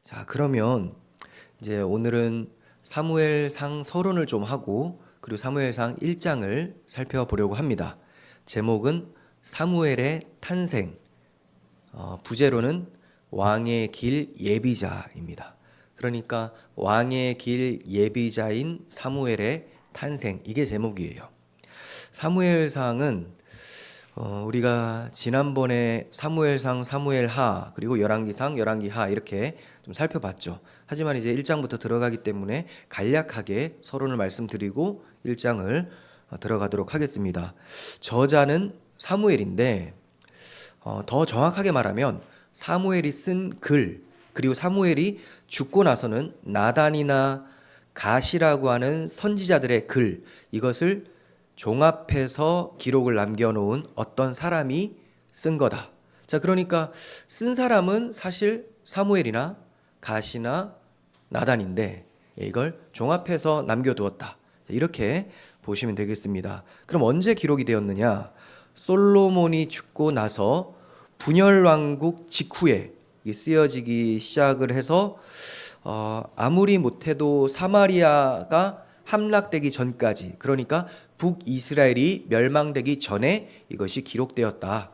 자, 그러면 이제 오늘은 사무엘상 서론을 좀 하고 그리고 사무엘상 1장을 살펴보려고 합니다. 제목은 사무엘의 탄생, 부제로는 왕의 길 예비자입니다. 그러니까 왕의 길 예비자인 사무엘의 탄생, 이게 제목이에요. 사무엘상은 우리가 지난번에 사무엘상, 사무엘하, 그리고 열왕기상, 열왕기하 이렇게 좀 살펴봤죠. 하지만 이제 1장부터 들어가기 때문에 간략하게 서론을 말씀드리고 1장을 들어가도록 하겠습니다. 저자는 사무엘인데 더 정확하게 말하면 사무엘이 쓴 글, 그리고 사무엘이 죽고 나서는 나단이나 갓이라고 하는 선지자들의 글, 이것을 종합해서 기록을 남겨놓은 어떤 사람이 쓴 거다. 자, 그러니까 쓴 사람은 사실 사무엘이나 갓이나 나단인데 이걸 종합해서 남겨두었다. 이렇게 보시면 되겠습니다. 그럼 언제 기록이 되었느냐? 솔로몬이 죽고 나서 분열왕국 직후에 쓰여지기 시작을 해서 아무리 못해도 사마리아가 함락되기 전까지, 그러니까 북이스라엘이 멸망되기 전에 이것이 기록되었다.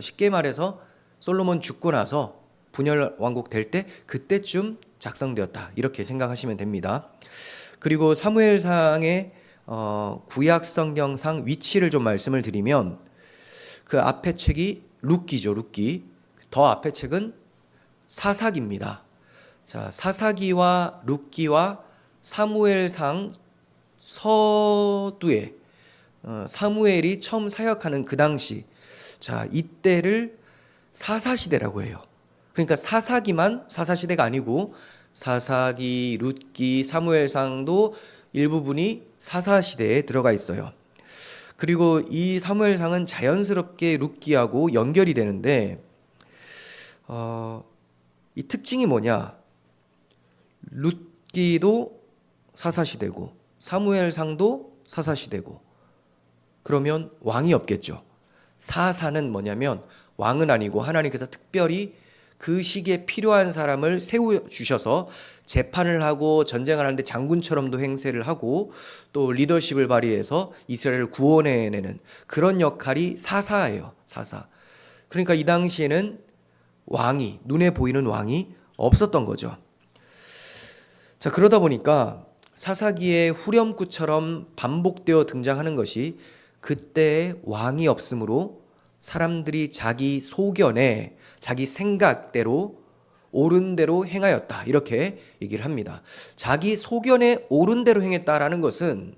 쉽게 말해서 솔로몬 죽고 나서 분열 왕국 될 때 그때쯤 작성되었다. 이렇게 생각하시면 됩니다. 그리고 사무엘상의 구약 성경상 위치를 좀 말씀을 드리면 그 앞에 책이 룻기죠. 룻기. 더 앞에 책은 사사기입니다. 자, 사사기와 룻기와 사무엘상 서두에 사무엘이 처음 사역하는 그 당시, 자, 이때를 사사시대라고 해요. 그러니까 사사기만 사사시대가 아니고 사사기, 룻기, 사무엘상도 일부분이 사사시대에 들어가 있어요. 그리고 이 사무엘상은 자연스럽게 룻기하고 연결이 되는데 이 특징이 뭐냐? 룻기도 사사시대고 사무엘상도 사사시대고, 그러면 왕이 없겠죠. 사사는 뭐냐면 왕은 아니고 하나님께서 특별히 그 시기에 필요한 사람을 세워주셔서 재판을 하고 전쟁을 하는데 장군처럼도 행세를 하고 또 리더십을 발휘해서 이스라엘을 구원해내는 그런 역할이 사사예요. 사사. 그러니까 이 당시에는 왕이, 눈에 보이는 왕이 없었던 거죠. 자, 그러다 보니까 사사기의 후렴구처럼 반복되어 등장하는 것이 그때 왕이 없으므로 사람들이 자기 소견에 자기 생각대로 옳은 대로 행하였다, 이렇게 얘기를 합니다. 자기 소견에 옳은 대로 행했다라는 것은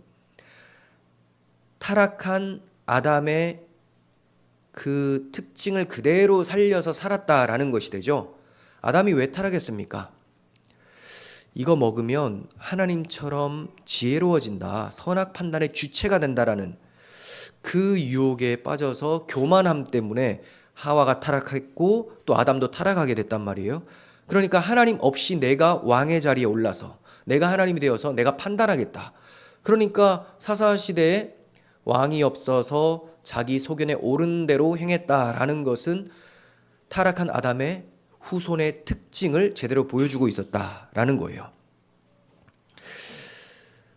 타락한 아담의 그 특징을 그대로 살려서 살았다라는 것이 되죠. 아담이 왜 타락했습니까? 이거 먹으면 하나님처럼 지혜로워진다, 선악 판단의 주체가 된다라는 그 유혹에 빠져서 교만함 때문에 하와가 타락했고 또 아담도 타락하게 됐단 말이에요. 그러니까 하나님 없이 내가 왕의 자리에 올라서 내가 하나님이 되어서 내가 판단하겠다. 그러니까 사사시대에 왕이 없어서 자기 소견에 옳은 대로 행했다라는 것은 타락한 아담의 후손의 특징을 제대로 보여주고 있었다라는 거예요.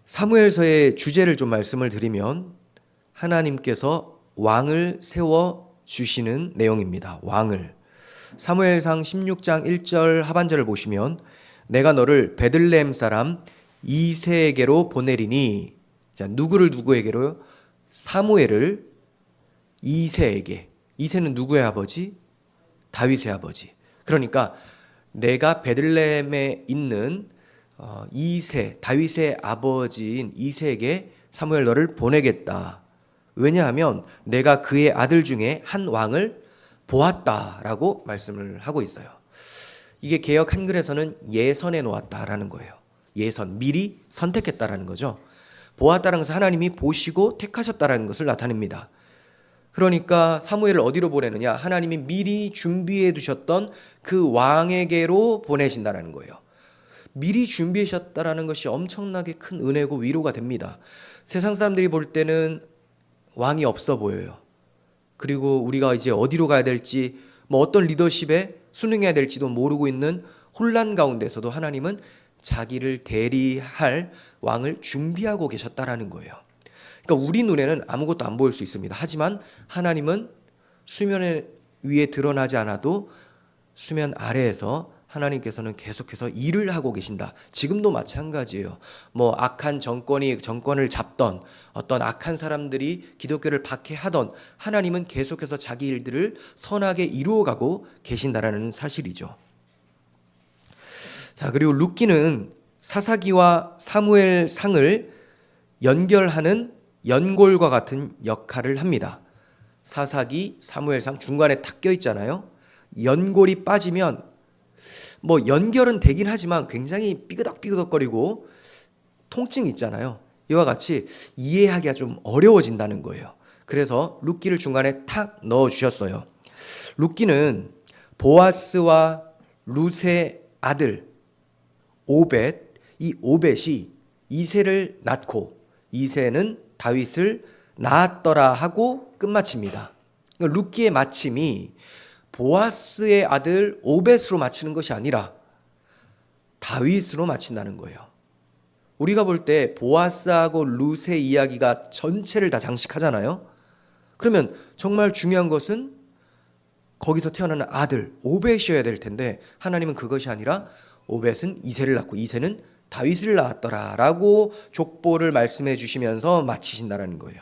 사무엘서의 주제를 좀 말씀을 드리면 하나님께서 왕을 세워 주시는 내용입니다. 왕을. 사무엘상 16장 1절 하반절을 보시면 내가 너를 베들레헴 사람 이새에게로 보내리니, 자, 누구에게로요? 사무엘을 이새에게. 이새는 누구의 아버지? 다윗의 아버지. 그러니까 내가 베들레헴에 있는 이새, 다윗의 아버지인 이새에게 사무엘 너를 보내겠다. 왜냐하면 내가 그의 아들 중에 한 왕을 보았다라고 말씀을 하고 있어요. 이게 개역 한글에서는 예선해 놓았다라는 거예요. 예선, 미리 선택했다라는 거죠. 보았다라는 것은 하나님이 보시고 택하셨다라는 것을 나타냅니다. 그러니까 사무엘을 어디로 보내느냐? 하나님이 미리 준비해 두셨던 그 왕에게로 보내신다라는 거예요. 미리 준비하셨다라는 것이 엄청나게 큰 은혜고 위로가 됩니다. 세상 사람들이 볼 때는 왕이 없어 보여요. 그리고 우리가 이제 어디로 가야 될지, 어떤 리더십에 순응해야 될지도 모르고 있는 혼란 가운데서도 하나님은 자기를 대리할 왕을 준비하고 계셨다라는 거예요. 그러니까 우리 눈에는 아무것도 안 보일 수 있습니다. 하지만 하나님은 수면 위에 드러나지 않아도 수면 아래에서 하나님께서는 계속해서 일을 하고 계신다. 지금도 마찬가지예요. 악한 정권을 잡던 어떤 악한 사람들이 기독교를 박해하던 하나님은 계속해서 자기 일들을 선하게 이루어가고 계신다라는 사실이죠. 자, 그리고 룻기는 사사기와 사무엘상을 연결하는 연골과 같은 역할을 합니다. 사사기, 사무엘상 중간에 탁 껴 있잖아요. 연골이 빠지면 연결은 되긴 하지만 굉장히 삐그덕삐그덕거리고 통증이 있잖아요. 이와 같이 이해하기가 좀 어려워진다는 거예요. 그래서 룻기를 중간에 탁 넣어 주셨어요. 룻기는 보아스와 룻의 아들 오벳, 이 오벳이 이새를 낳고 이새는 다윗을 낳았더라 하고 끝마칩니다. 룻기의 마침이 보아스의 아들 오벳으로 마치는 것이 아니라 다윗으로 마친다는 거예요. 우리가 볼 때 보아스하고 룻의 이야기가 전체를 다 장식하잖아요. 그러면 정말 중요한 것은 거기서 태어나는 아들 오벳이어야 될 텐데 하나님은 그것이 아니라 오벳은 이새를 낳고 이새는 다윗을 낳았더라 라고 족보를 말씀해 주시면서 마치신다라는 거예요.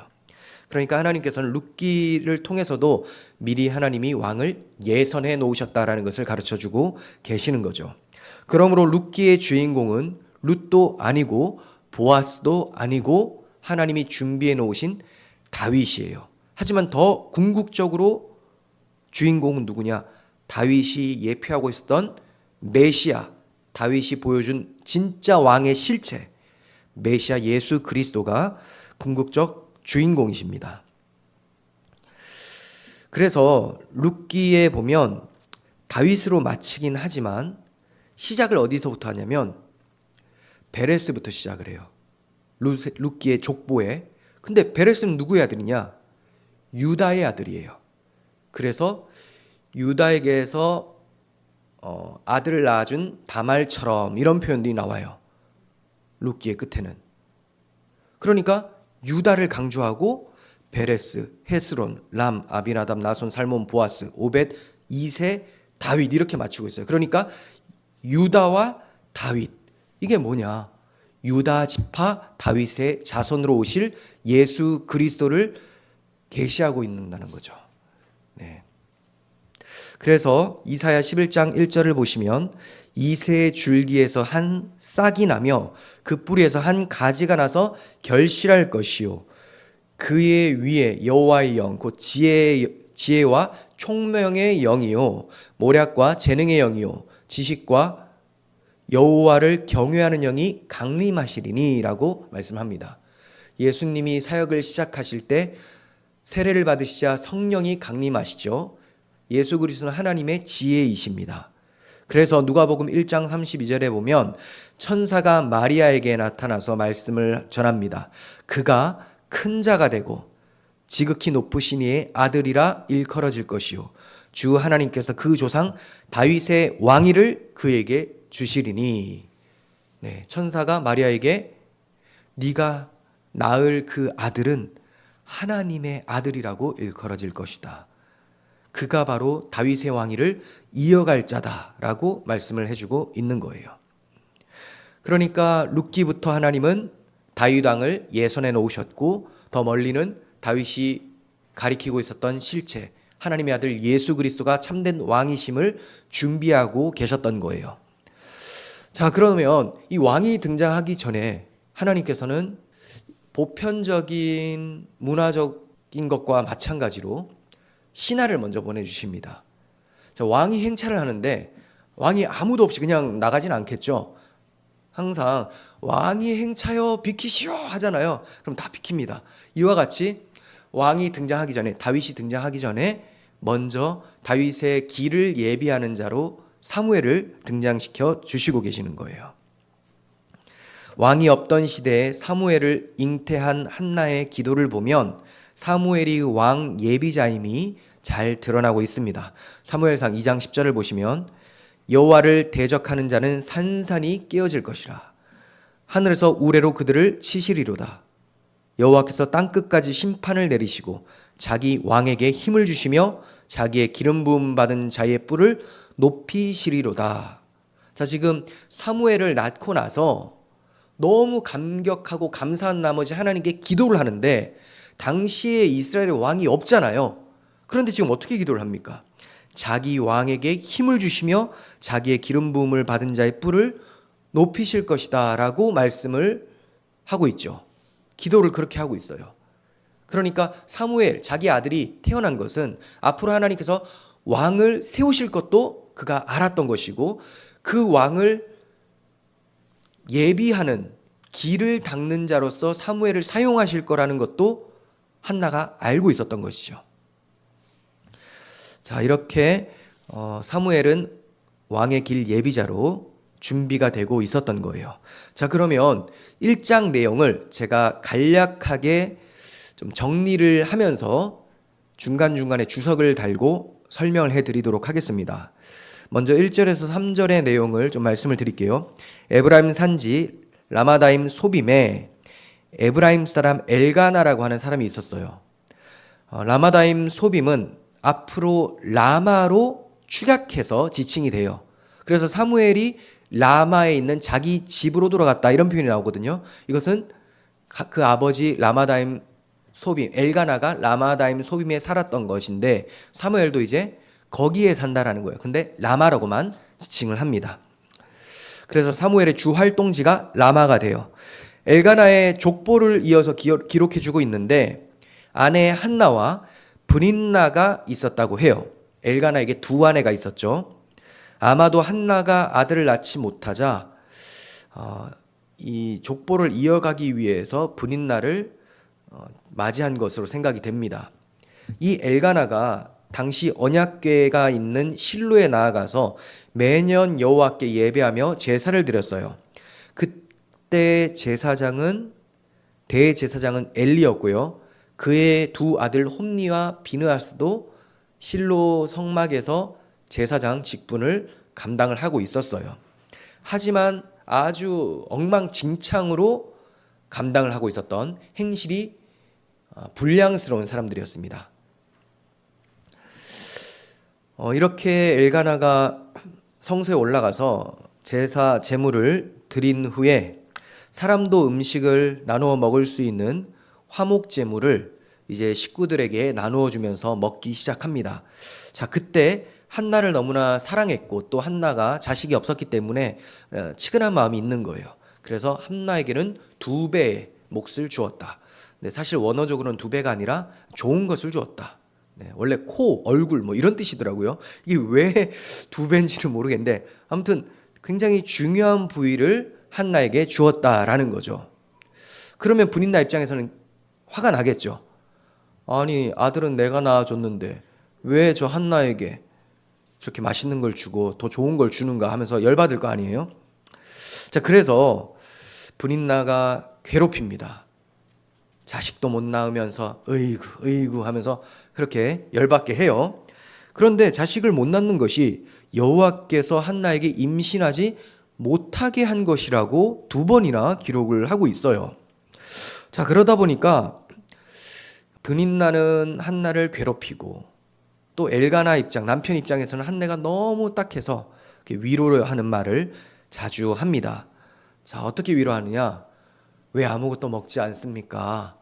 그러니까 하나님께서는 룻기를 통해서도 미리 하나님이 왕을 예선해 놓으셨다라는 것을 가르쳐주고 계시는 거죠. 그러므로 룻기의 주인공은 룻도 아니고 보아스도 아니고 하나님이 준비해 놓으신 다윗이에요. 하지만 더 궁극적으로 주인공은 누구냐? 다윗이 예표하고 있었던 메시아, 다윗이 보여준 진짜 왕의 실체, 메시아 예수 그리스도가 궁극적 주인공이십니다. 그래서 룻기에 보면 다윗으로 마치긴 하지만 시작을 어디서부터 하냐면 베레스부터 시작을 해요. 룻기의 족보에. 근데 베레스는 누구의 아들이냐? 유다의 아들이에요. 그래서 유다에게서 아들을 낳아준 다말처럼 이런 표현들이 나와요. 룻기의 끝에는. 그러니까 유다를 강조하고 베레스, 헤스론, 람, 아비나답, 나손, 살몬, 보아스, 오벳, 이새, 다윗 이렇게 맞추고 있어요. 그러니까 유다와 다윗, 이게 뭐냐? 유다 지파 다윗의 자손으로 오실 예수 그리스도를 계시하고 있는다는 거죠. 네. 그래서 이사야 11장 1절을 보시면 이새의 줄기에서 한 싹이 나며 그 뿌리에서 한 가지가 나서 결실할 것이요 그의 위에 여호와의 영 곧 지혜와 총명의 영이요 모략과 재능의 영이요 지식과 여호와를 경외하는 영이 강림하시리니 라고 말씀합니다. 예수님이 사역을 시작하실 때 세례를 받으시자 성령이 강림하시죠. 예수 그리스도는 하나님의 지혜이십니다. 그래서 누가복음 1장 32절에 보면 천사가 마리아에게 나타나서 말씀을 전합니다. 그가 큰 자가 되고 지극히 높으신 이의 아들이라 일컬어질 것이요 주 하나님께서 그 조상 다윗의 왕위를 그에게 주시리니. 네, 천사가 마리아에게 네가 낳을 그 아들은 하나님의 아들이라고 일컬어질 것이다. 그가 바로 다윗의 왕위를 이어갈 자다라고 말씀을 해주고 있는 거예요. 그러니까 룻기부터 하나님은 다윗 왕을 예선해 놓으셨고 더 멀리는 다윗이 가리키고 있었던 실체, 하나님의 아들 예수 그리스도가 참된 왕이심을 준비하고 계셨던 거예요. 자, 그러면 이 왕이 등장하기 전에 하나님께서는 보편적인 문화적인 것과 마찬가지로 신하를 먼저 보내주십니다. 자, 왕이 행차를 하는데 왕이 아무도 없이 그냥 나가진 않겠죠. 항상 왕이 행차여 비키시오 하잖아요. 그럼 다 비킵니다. 이와 같이 왕이 등장하기 전에, 다윗이 등장하기 전에 먼저 다윗의 길을 예비하는 자로 사무엘을 등장시켜 주시고 계시는 거예요. 왕이 없던 시대에 사무엘을 잉태한 한나의 기도를 보면 사무엘이 왕 예비자임이 잘 드러나고 있습니다. 사무엘상 2장 10절을 보시면 여호와를 대적하는 자는 산산이 깨어질 것이라. 하늘에서 우레로 그들을 치시리로다. 여호와께서 땅끝까지 심판을 내리시고 자기 왕에게 힘을 주시며 자기의 기름 부음 받은 자의 뿔을 높이시리로다. 자, 지금 사무엘을 낳고 나서 너무 감격하고 감사한 나머지 하나님께 기도를 하는데 당시에 이스라엘의 왕이 없잖아요. 그런데 지금 어떻게 기도를 합니까? 자기 왕에게 힘을 주시며 자기의 기름 부음을 받은 자의 뿔을 높이실 것이다 라고 말씀을 하고 있죠. 기도를 그렇게 하고 있어요. 그러니까 사무엘, 자기 아들이 태어난 것은 앞으로 하나님께서 왕을 세우실 것도 그가 알았던 것이고, 그 왕을 예비하는 길을 닦는 자로서 사무엘을 사용하실 거라는 것도 한나가 알고 있었던 것이죠. 자, 이렇게 사무엘은 왕의 길 예비자로 준비가 되고 있었던 거예요. 자, 그러면 1장 내용을 제가 간략하게 좀 정리를 하면서 중간중간에 주석을 달고 설명을 해드리도록 하겠습니다. 먼저 1절에서 3절의 내용을 좀 말씀을 드릴게요. 에브라임 산지 라마다임 소빔에 에브라임 사람 엘가나라고 하는 사람이 있었어요. 라마다임 소빔은 앞으로 라마로 축약해서 지칭이 돼요. 그래서 사무엘이 라마에 있는 자기 집으로 돌아갔다, 이런 표현이 나오거든요. 이것은 그 아버지 라마다임 소빔, 엘가나가 라마다임 소빔에 살았던 것인데 사무엘도 이제 거기에 산다라는 거예요. 근데 라마라고만 지칭을 합니다. 그래서 사무엘의 주 활동지가 라마가 돼요. 엘가나의 족보를 이어서 기록해주고 있는데 아내 한나와 브닌나가 있었다고 해요. 엘가나에게 두 아내가 있었죠. 아마도 한나가 아들을 낳지 못하자 이 족보를 이어가기 위해서 브닌나를 맞이한 것으로 생각이 됩니다. 이 엘가나가 당시 언약궤가 있는 실로에 나아가서 매년 여호와께 예배하며 제사를 드렸어요. 그때 대제사장은 엘리였고요. 그의 두 아들 홈니와 비느하스도 실로 성막에서 제사장 직분을 감당을 하고 있었어요. 하지만 아주 엉망진창으로 감당을 하고 있었던 행실이 불량스러운 사람들이었습니다. 이렇게 엘가나가 성소에 올라가서 제사 제물을 드린 후에 사람도 음식을 나누어 먹을 수 있는 화목 제물을 이제 식구들에게 나누어 주면서 먹기 시작합니다. 자, 그때 한나를 너무나 사랑했고 또 한나가 자식이 없었기 때문에 치근한 마음이 있는 거예요. 그래서 한나에게는 2배의 몫을 주었다. 네, 사실 원어적으로는 2배가 아니라 좋은 것을 주었다. 네, 원래 코, 얼굴 뭐 이런 뜻이더라고요. 이게 왜 2배인지는 모르겠는데 아무튼 굉장히 중요한 부위를 한나에게 주었다라는 거죠. 그러면 브닌나 입장에서는 화가 나겠죠. 아니, 아들은 내가 낳아줬는데 왜 저 한나에게 저렇게 맛있는 걸 주고 더 좋은 걸 주는가 하면서 열받을 거 아니에요. 자, 그래서 브닌나가 괴롭힙니다. 자식도 못 낳으면서 으이구 하면서 그렇게 열받게 해요. 그런데 자식을 못 낳는 것이 여호와께서 한나에게 임신하지 못하게 한 것이라고 2번이나 기록을 하고 있어요. 자, 그러다 보니까 브닌나는 한나를 괴롭히고 또 엘가나 남편 입장에서는 한나가 너무 딱해서 위로를 하는 말을 자주 합니다. 자, 어떻게 위로하느냐? 왜 아무것도 먹지 않습니까?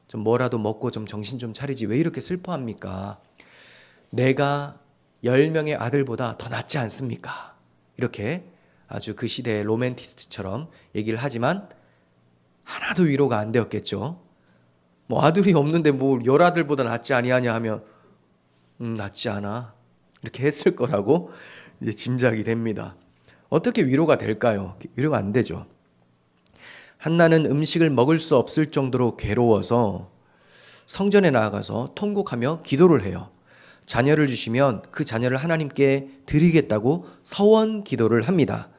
좀 뭐라도 먹고 좀 정신 좀 차리지 왜 이렇게 슬퍼합니까? 내가 10명의 아들보다 더 낫지 않습니까? 이렇게 아주 그 시대의 로맨티스트처럼 얘기를 하지만 하나도 위로가 안 되었겠죠. 뭐 아들이 없는데 뭐 10아들보다 낫지 아니하냐 하면 낫지 않아 이렇게 했을 거라고 이제 짐작이 됩니다. 어떻게 위로가 될까요? 위로가 안 되죠. 한나는 음식을 먹을 수 없을 정도로 괴로워서 성전에 나아가서 통곡하며 기도를 해요. 자녀를 주시면 그 자녀를 하나님께 드리겠다고 서원 기도를 합니다.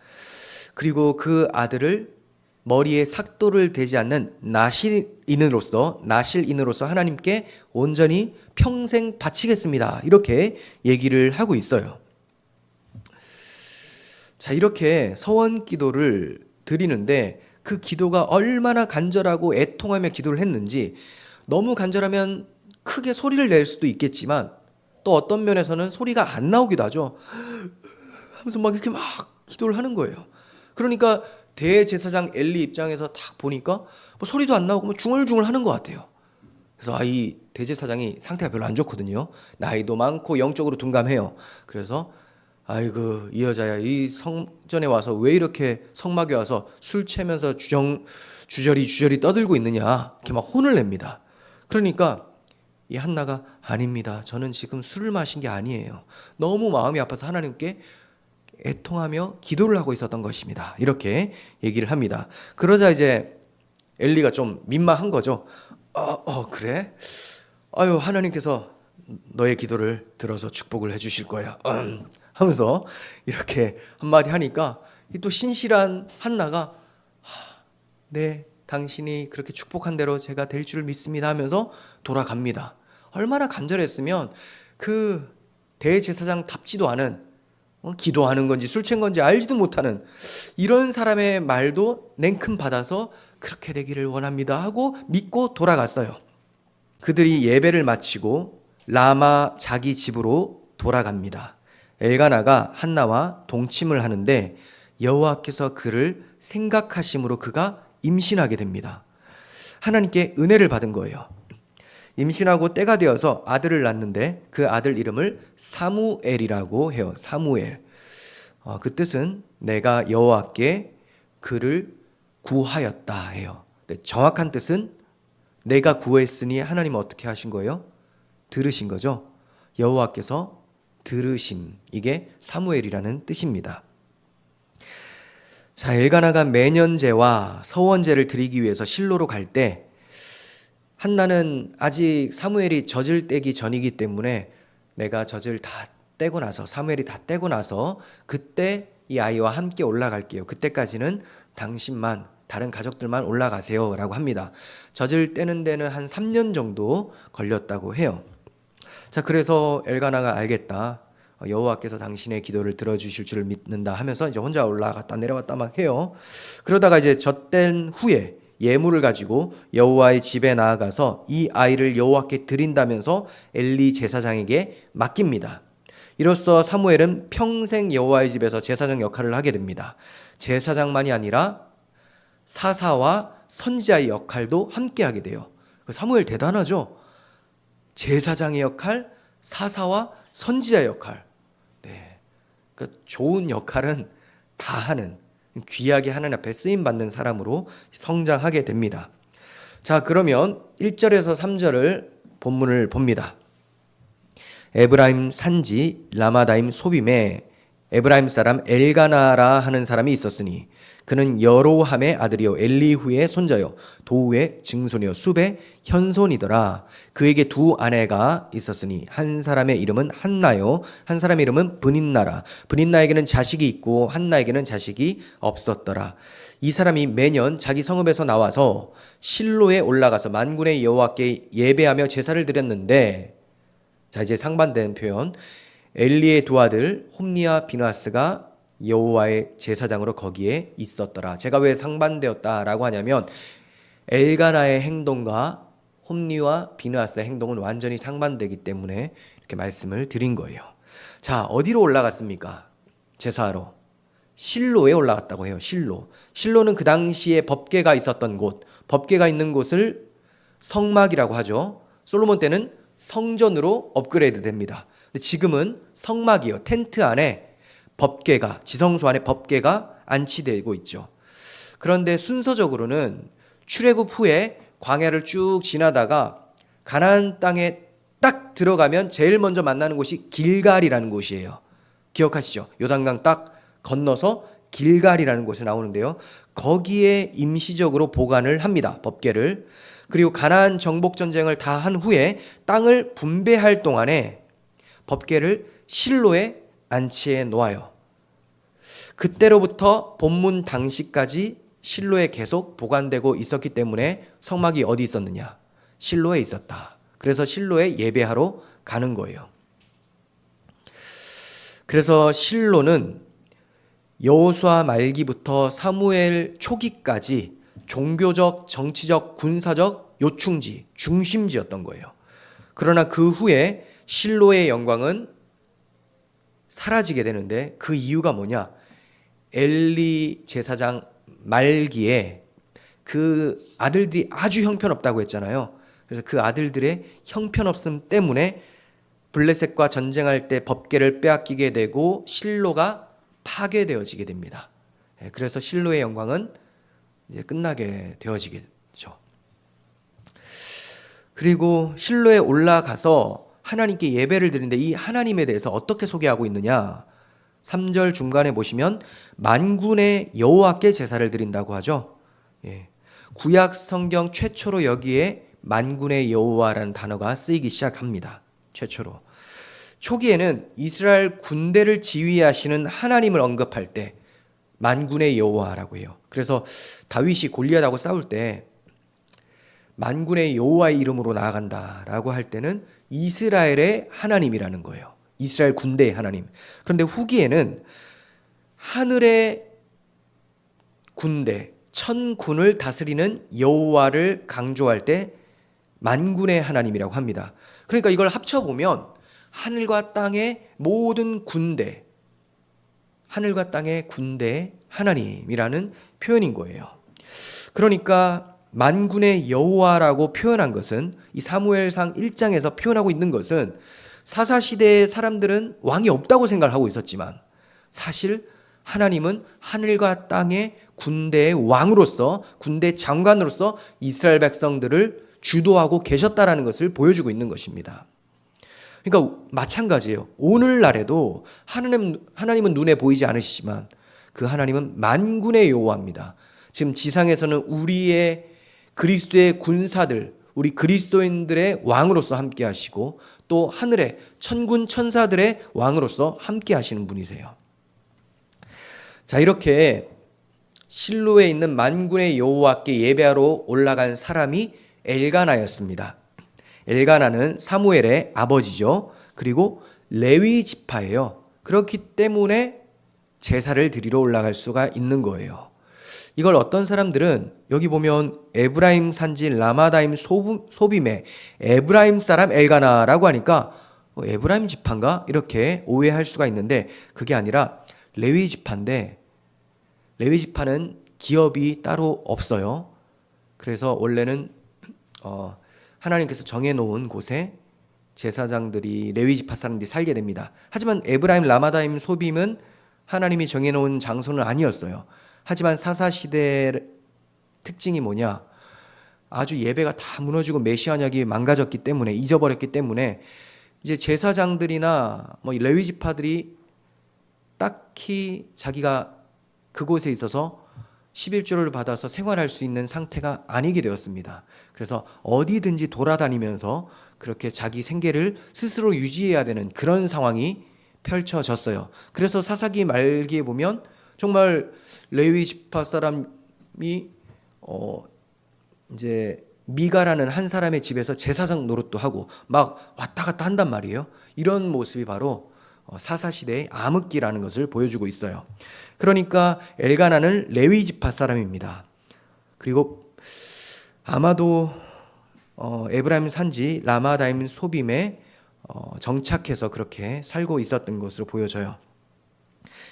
그리고 그 아들을 머리에 삭도를 대지 않는 나실인으로서 하나님께 온전히 평생 바치겠습니다. 이렇게 얘기를 하고 있어요. 자, 이렇게 서원 기도를 드리는데 그 기도가 얼마나 간절하고 애통하며 기도를 했는지, 너무 간절하면 크게 소리를 낼 수도 있겠지만 또 어떤 면에서는 소리가 안 나오기도 하죠. 하면서 막 이렇게 막 기도를 하는 거예요. 그러니까 대제사장 엘리 입장에서 딱 보니까 뭐 소리도 안 나오고 뭐 중얼중얼 하는 것 같아요. 그래서 이 대제사장이 상태가 별로 안 좋거든요. 나이도 많고 영적으로 둔감해요. 그래서 아이고 이 여자야, 이 성전에 와서 왜 이렇게 성막에 와서 술 취하면서 주저리 떠들고 있느냐, 이렇게 막 혼을 냅니다. 그러니까 이 한나가 아닙니다. 저는 지금 술을 마신 게 아니에요. 너무 마음이 아파서 하나님께 애통하며 기도를 하고 있었던 것입니다. 이렇게 얘기를 합니다. 그러자 이제 엘리가 좀 민망한 거죠. 그래? 아유, 하나님께서 너의 기도를 들어서 축복을 해주실 거야. 하면서 이렇게 한마디 하니까 또 신실한 한나가 네, 당신이 그렇게 축복한 대로 제가 될 줄 믿습니다 하면서 돌아갑니다. 얼마나 간절했으면 그 대제사장답지도 않은, 기도하는 건지 술 취한 건지 알지도 못하는 이런 사람의 말도 냉큼 받아서 그렇게 되기를 원합니다 하고 믿고 돌아갔어요. 그들이 예배를 마치고 라마 자기 집으로 돌아갑니다. 엘가나가 한나와 동침을 하는데 여호와께서 그를 생각하심으로 그가 임신하게 됩니다. 하나님께 은혜를 받은 거예요. 임신하고 때가 되어서 아들을 낳는데 그 아들 이름을 사무엘이라고 해요. 사무엘. 그 뜻은 내가 여호와께 그를 구하였다 해요. 정확한 뜻은 내가 구했으니 하나님은 어떻게 하신 거예요? 들으신 거죠. 여호와께서 들으심, 이게 사무엘이라는 뜻입니다. 자, 엘가나가 매년제와 서원제를 드리기 위해서 실로로 갈 때 한나는 아직 사무엘이 젖을 떼기 전이기 때문에 내가 젖을 다 떼고 나서, 사무엘이 다 떼고 나서 그때 이 아이와 함께 올라갈게요. 그때까지는 당신만, 다른 가족들만 올라가세요 라고 합니다. 젖을 떼는 데는 한 3년 정도 걸렸다고 해요. 자, 그래서 엘가나가 알겠다, 여호와께서 당신의 기도를 들어주실 줄 믿는다 하면서 이제 혼자 올라갔다 내려갔다 막 해요. 그러다가 이제 젖된 후에 예물을 가지고 여호와의 집에 나아가서 이 아이를 여호와께 드린다면서 엘리 제사장에게 맡깁니다. 이로써 사무엘은 평생 여호와의 집에서 제사장 역할을 하게 됩니다. 제사장만이 아니라 사사와 선지자의 역할도 함께 하게 돼요. 사무엘 대단하죠? 제사장의 역할, 사사와 선지자의 역할. 네. 그러니까 좋은 역할은 다 하는, 귀하게 하나님 앞에 쓰임받는 사람으로 성장하게 됩니다. 자, 그러면 1절에서 3절을 본문을 봅니다. 에브라임 산지 라마다임 소빔에 에브라임 사람 엘가나라 하는 사람이 있었으니 그는 여로함의 아들이요 엘리후의 손자요 도우의 증손이요 숲의 현손이더라. 그에게 두 아내가 있었으니 한 사람의 이름은 한나요 한 사람의 이름은 브닌나라. 브닌나에게는 자식이 있고 한나에게는 자식이 없었더라. 이 사람이 매년 자기 성읍에서 나와서 실로에 올라가서 만군의 여호와께 예배하며 제사를 드렸는데, 자, 이제 상반된 표현, 엘리의 두 아들 홈니와 비느하스가 여호와의 제사장으로 거기에 있었더라. 제가 왜 상반되었다라고 하냐면 엘가나의 행동과 홈니와 비느하스의 행동은 완전히 상반되기 때문에 이렇게 말씀을 드린 거예요. 자, 어디로 올라갔습니까? 제사하러 실로에 올라갔다고 해요. 실로는 그 당시에 법궤가 있었던 곳, 법궤가 있는 곳을 성막이라고 하죠. 솔로몬 때는 성전으로 업그레이드 됩니다. 근데 지금은 성막이요, 텐트 안에 법궤가, 지성소 안에 법궤가 안치되고 있죠. 그런데 순서적으로는 출애굽 후에 광야를 쭉 지나다가 가나안 땅에 딱 들어가면 제일 먼저 만나는 곳이 길갈이라는 곳이에요. 기억하시죠? 요단강 딱 건너서 길갈이라는 곳에 나오는데요. 거기에 임시적으로 보관을 합니다. 법궤를. 그리고 가나안 정복 전쟁을 다 한 후에 땅을 분배할 동안에 법궤를 실로에 안치해 놓아요. 그때로부터 본문 당시까지 실로에 계속 보관되고 있었기 때문에 성막이 어디 있었느냐? 실로에 있었다. 그래서 실로에 예배하러 가는 거예요. 그래서 실로는 여호수아 말기부터 사무엘 초기까지 종교적, 정치적, 군사적 요충지, 중심지였던 거예요. 그러나 그 후에 실로의 영광은 사라지게 되는데 그 이유가 뭐냐? 엘리 제사장 말기에 그 아들들이 아주 형편없다고 했잖아요. 그래서 그 아들들의 형편없음 때문에 블레셋과 전쟁할 때 법궤를 빼앗기게 되고 실로가 파괴되어지게 됩니다. 그래서 실로의 영광은 이제 끝나게 되어지겠죠. 그리고 실로에 올라가서 하나님께 예배를 드리는데 이 하나님에 대해서 어떻게 소개하고 있느냐? 3절 중간에 보시면 만군의 여호와께 제사를 드린다고 하죠. 구약 성경 최초로 여기에 만군의 여호와라는 단어가 쓰이기 시작합니다. 최초로. 초기에는 이스라엘 군대를 지휘하시는 하나님을 언급할 때 만군의 여호와라고 해요. 그래서 다윗이 골리앗하고 싸울 때 만군의 여호와의 이름으로 나아간다라고 할 때는 이스라엘의 하나님이라는 거예요. 이스라엘 군대의 하나님. 그런데 후기에는 하늘의 군대, 천군을 다스리는 여호와를 강조할 때 만군의 하나님이라고 합니다. 그러니까 이걸 합쳐보면 하늘과 땅의 모든 군대, 하늘과 땅의 군대의 하나님이라는 표현인 거예요. 그러니까 만군의 여호와라고 표현한 것은 이 사무엘상 1장에서 표현하고 있는 것은 사사시대의 사람들은 왕이 없다고 생각을 하고 있었지만 사실 하나님은 하늘과 땅의 군대의 왕으로서 군대 장관으로서 이스라엘 백성들을 주도하고 계셨다라는 것을 보여주고 있는 것입니다. 그러니까 마찬가지예요. 오늘날에도 하나님은 눈에 보이지 않으시지만 그 하나님은 만군의 여호와입니다. 지금 지상에서는 우리의 그리스도의 군사들, 우리 그리스도인들의 왕으로서 함께 하시고 또 하늘의 천군 천사들의 왕으로서 함께 하시는 분이세요. 자, 이렇게 실로에 있는 만군의 여호와께 예배하러 올라간 사람이 엘가나였습니다. 엘가나는 사무엘의 아버지죠. 그리고 레위 지파예요. 그렇기 때문에 제사를 드리러 올라갈 수가 있는 거예요. 이걸 어떤 사람들은 여기 보면 에브라임 산지 라마다임 소빔의 에브라임 사람 엘가나라고 하니까 에브라임 지파인가? 이렇게 오해할 수가 있는데 그게 아니라 레위 지파인데 레위 지파는 기업이 따로 없어요. 그래서 원래는 하나님께서 정해놓은 곳에 제사장들이 레위 지파 사람들이 살게 됩니다. 하지만 에브라임 라마다임 소빔은 하나님이 정해놓은 장소는 아니었어요. 하지만 사사시대의 특징이 뭐냐? 아주 예배가 다 무너지고 메시아 언약이 망가졌기 때문에 잊어버렸기 때문에 이제 제사장들이나 레위 지파들이 딱히 자기가 그곳에 있어서 11조를 받아서 생활할 수 있는 상태가 아니게 되었습니다. 그래서 어디든지 돌아다니면서 그렇게 자기 생계를 스스로 유지해야 되는 그런 상황이 펼쳐졌어요. 그래서 사사기 말기에 보면 정말 레위 지파 사람이 이제 미가라는 한 사람의 집에서 제사장 노릇도 하고 막 왔다 갔다 한단 말이에요. 이런 모습이 바로 사사시대의 암흑기라는 것을 보여주고 있어요. 그러니까 엘가나는 레위 지파 사람입니다. 그리고 아마도 에브라임 산지 라마다임 소빔에 정착해서 그렇게 살고 있었던 것으로 보여져요.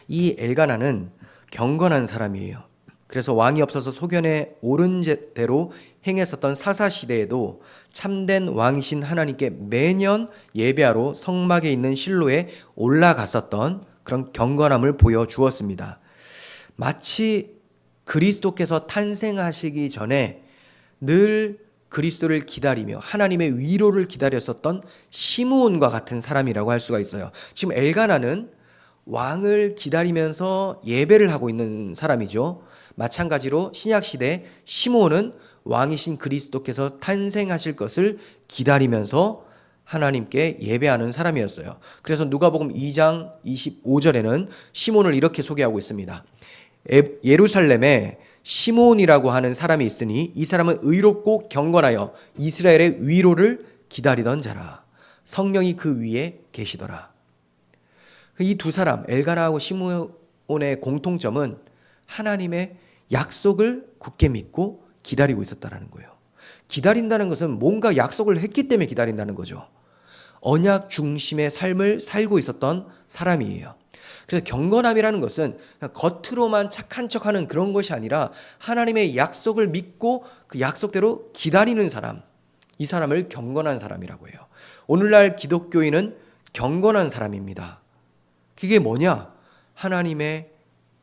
이 엘가나는 경건한 사람이에요. 그래서 왕이 없어서 소견에 옳은 대로 행했었던 사사시대에도 참된 왕이신 하나님께 매년 예배하러 성막에 있는 실로에 올라갔었던 그런 경건함을 보여주었습니다. 마치 그리스도께서 탄생하시기 전에 늘 그리스도를 기다리며 하나님의 위로를 기다렸었던 시므온과 같은 사람이라고 할 수가 있어요. 지금 엘가나는 왕을 기다리면서 예배를 하고 있는 사람이죠. 마찬가지로 신약시대 시므온은 왕이신 그리스도께서 탄생하실 것을 기다리면서 하나님께 예배하는 사람이었어요. 그래서 누가복음 2장 25절에는 시몬을 이렇게 소개하고 있습니다. 예루살렘에 시몬이라고 하는 사람이 있으니 이 사람은 의롭고 경건하여 이스라엘의 위로를 기다리던 자라. 성령이 그 위에 계시더라. 이 두 사람 엘가나하고 기드온의 공통점은 하나님의 약속을 굳게 믿고 기다리고 있었다라는 거예요. 기다린다는 것은 뭔가 약속을 했기 때문에 기다린다는 거죠. 언약 중심의 삶을 살고 있었던 사람이에요. 그래서 경건함이라는 것은 겉으로만 착한 척하는 그런 것이 아니라 하나님의 약속을 믿고 그 약속대로 기다리는 사람, 이 사람을 경건한 사람이라고 해요. 오늘날 기독교인은 경건한 사람입니다. 그게 뭐냐? 하나님의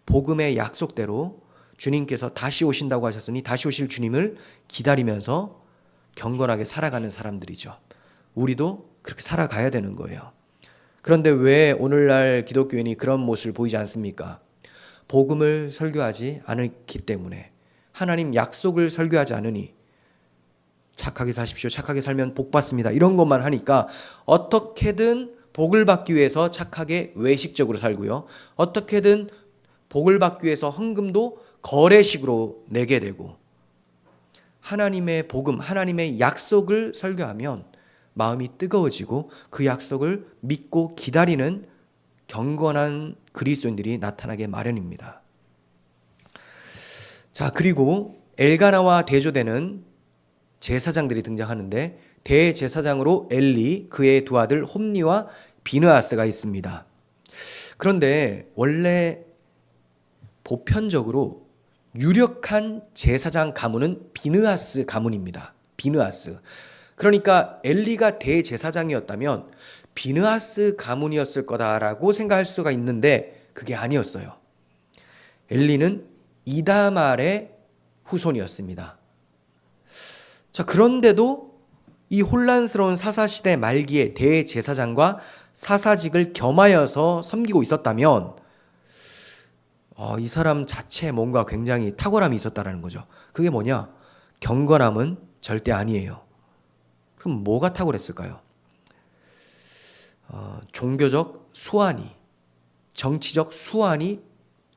복음의 약속대로 주님께서 다시 오신다고 하셨으니 다시 오실 주님을 기다리면서 경건하게 살아가는 사람들이죠. 우리도 그렇게 살아가야 되는 거예요. 그런데 왜 오늘날 기독교인이 그런 모습을 보이지 않습니까? 복음을 설교하지 않기 때문에, 하나님 약속을 설교하지 않으니, 착하게 사십시오, 착하게 살면 복 받습니다, 이런 것만 하니까 어떻게든 복을 받기 위해서 착하게 외식적으로 살고요, 어떻게든 복을 받기 위해서 헌금도 거래식으로 내게 되고, 하나님의 복음, 하나님의 약속을 설교하면 마음이 뜨거워지고 그 약속을 믿고 기다리는 경건한 그리스도인들이 나타나게 마련입니다. 자, 그리고 엘가나와 대조되는 제사장들이 등장하는데, 대제사장으로 엘리, 그의 두 아들 홈니와 비느하스가 있습니다. 그런데 원래 보편적으로 유력한 제사장 가문은 비느하스 가문입니다. 비느하스. 그러니까 엘리가 대제사장이었다면 비느하스 가문이었을 거다라고 생각할 수가 있는데 그게 아니었어요. 엘리는 이다말의 후손이었습니다. 자, 그런데도 이 혼란스러운 사사시대 말기에 대제사장과 사사직을 겸하여서 섬기고 있었다면 이 사람 자체에 뭔가 굉장히 탁월함이 있었다는 거죠. 그게 뭐냐? 경건함은 절대 아니에요. 그럼 뭐가 탁월했을까요? 종교적 수완이, 정치적 수완이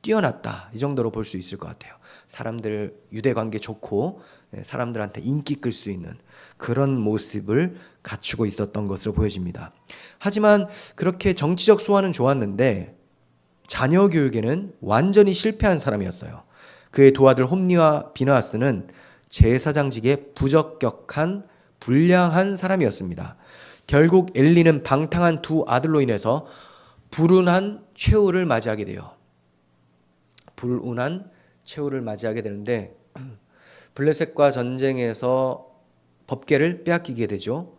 뛰어났다, 이 정도로 볼 수 있을 것 같아요. 사람들 유대관계 좋고 사람들한테 인기 끌 수 있는 그런 모습을 갖추고 있었던 것으로 보여집니다. 하지만 그렇게 정치적 수완은 좋았는데 자녀 교육에는 완전히 실패한 사람이었어요. 그의 두 아들 홈니와 비느하스는 제사장직에 부적격한 불량한 사람이었습니다. 결국 엘리는 방탕한 두 아들로 인해서 불운한 최후를 맞이하게 돼요. 불운한 최후를 맞이하게 되는데, 블레셋과 전쟁에서 법궤를 빼앗기게 되죠.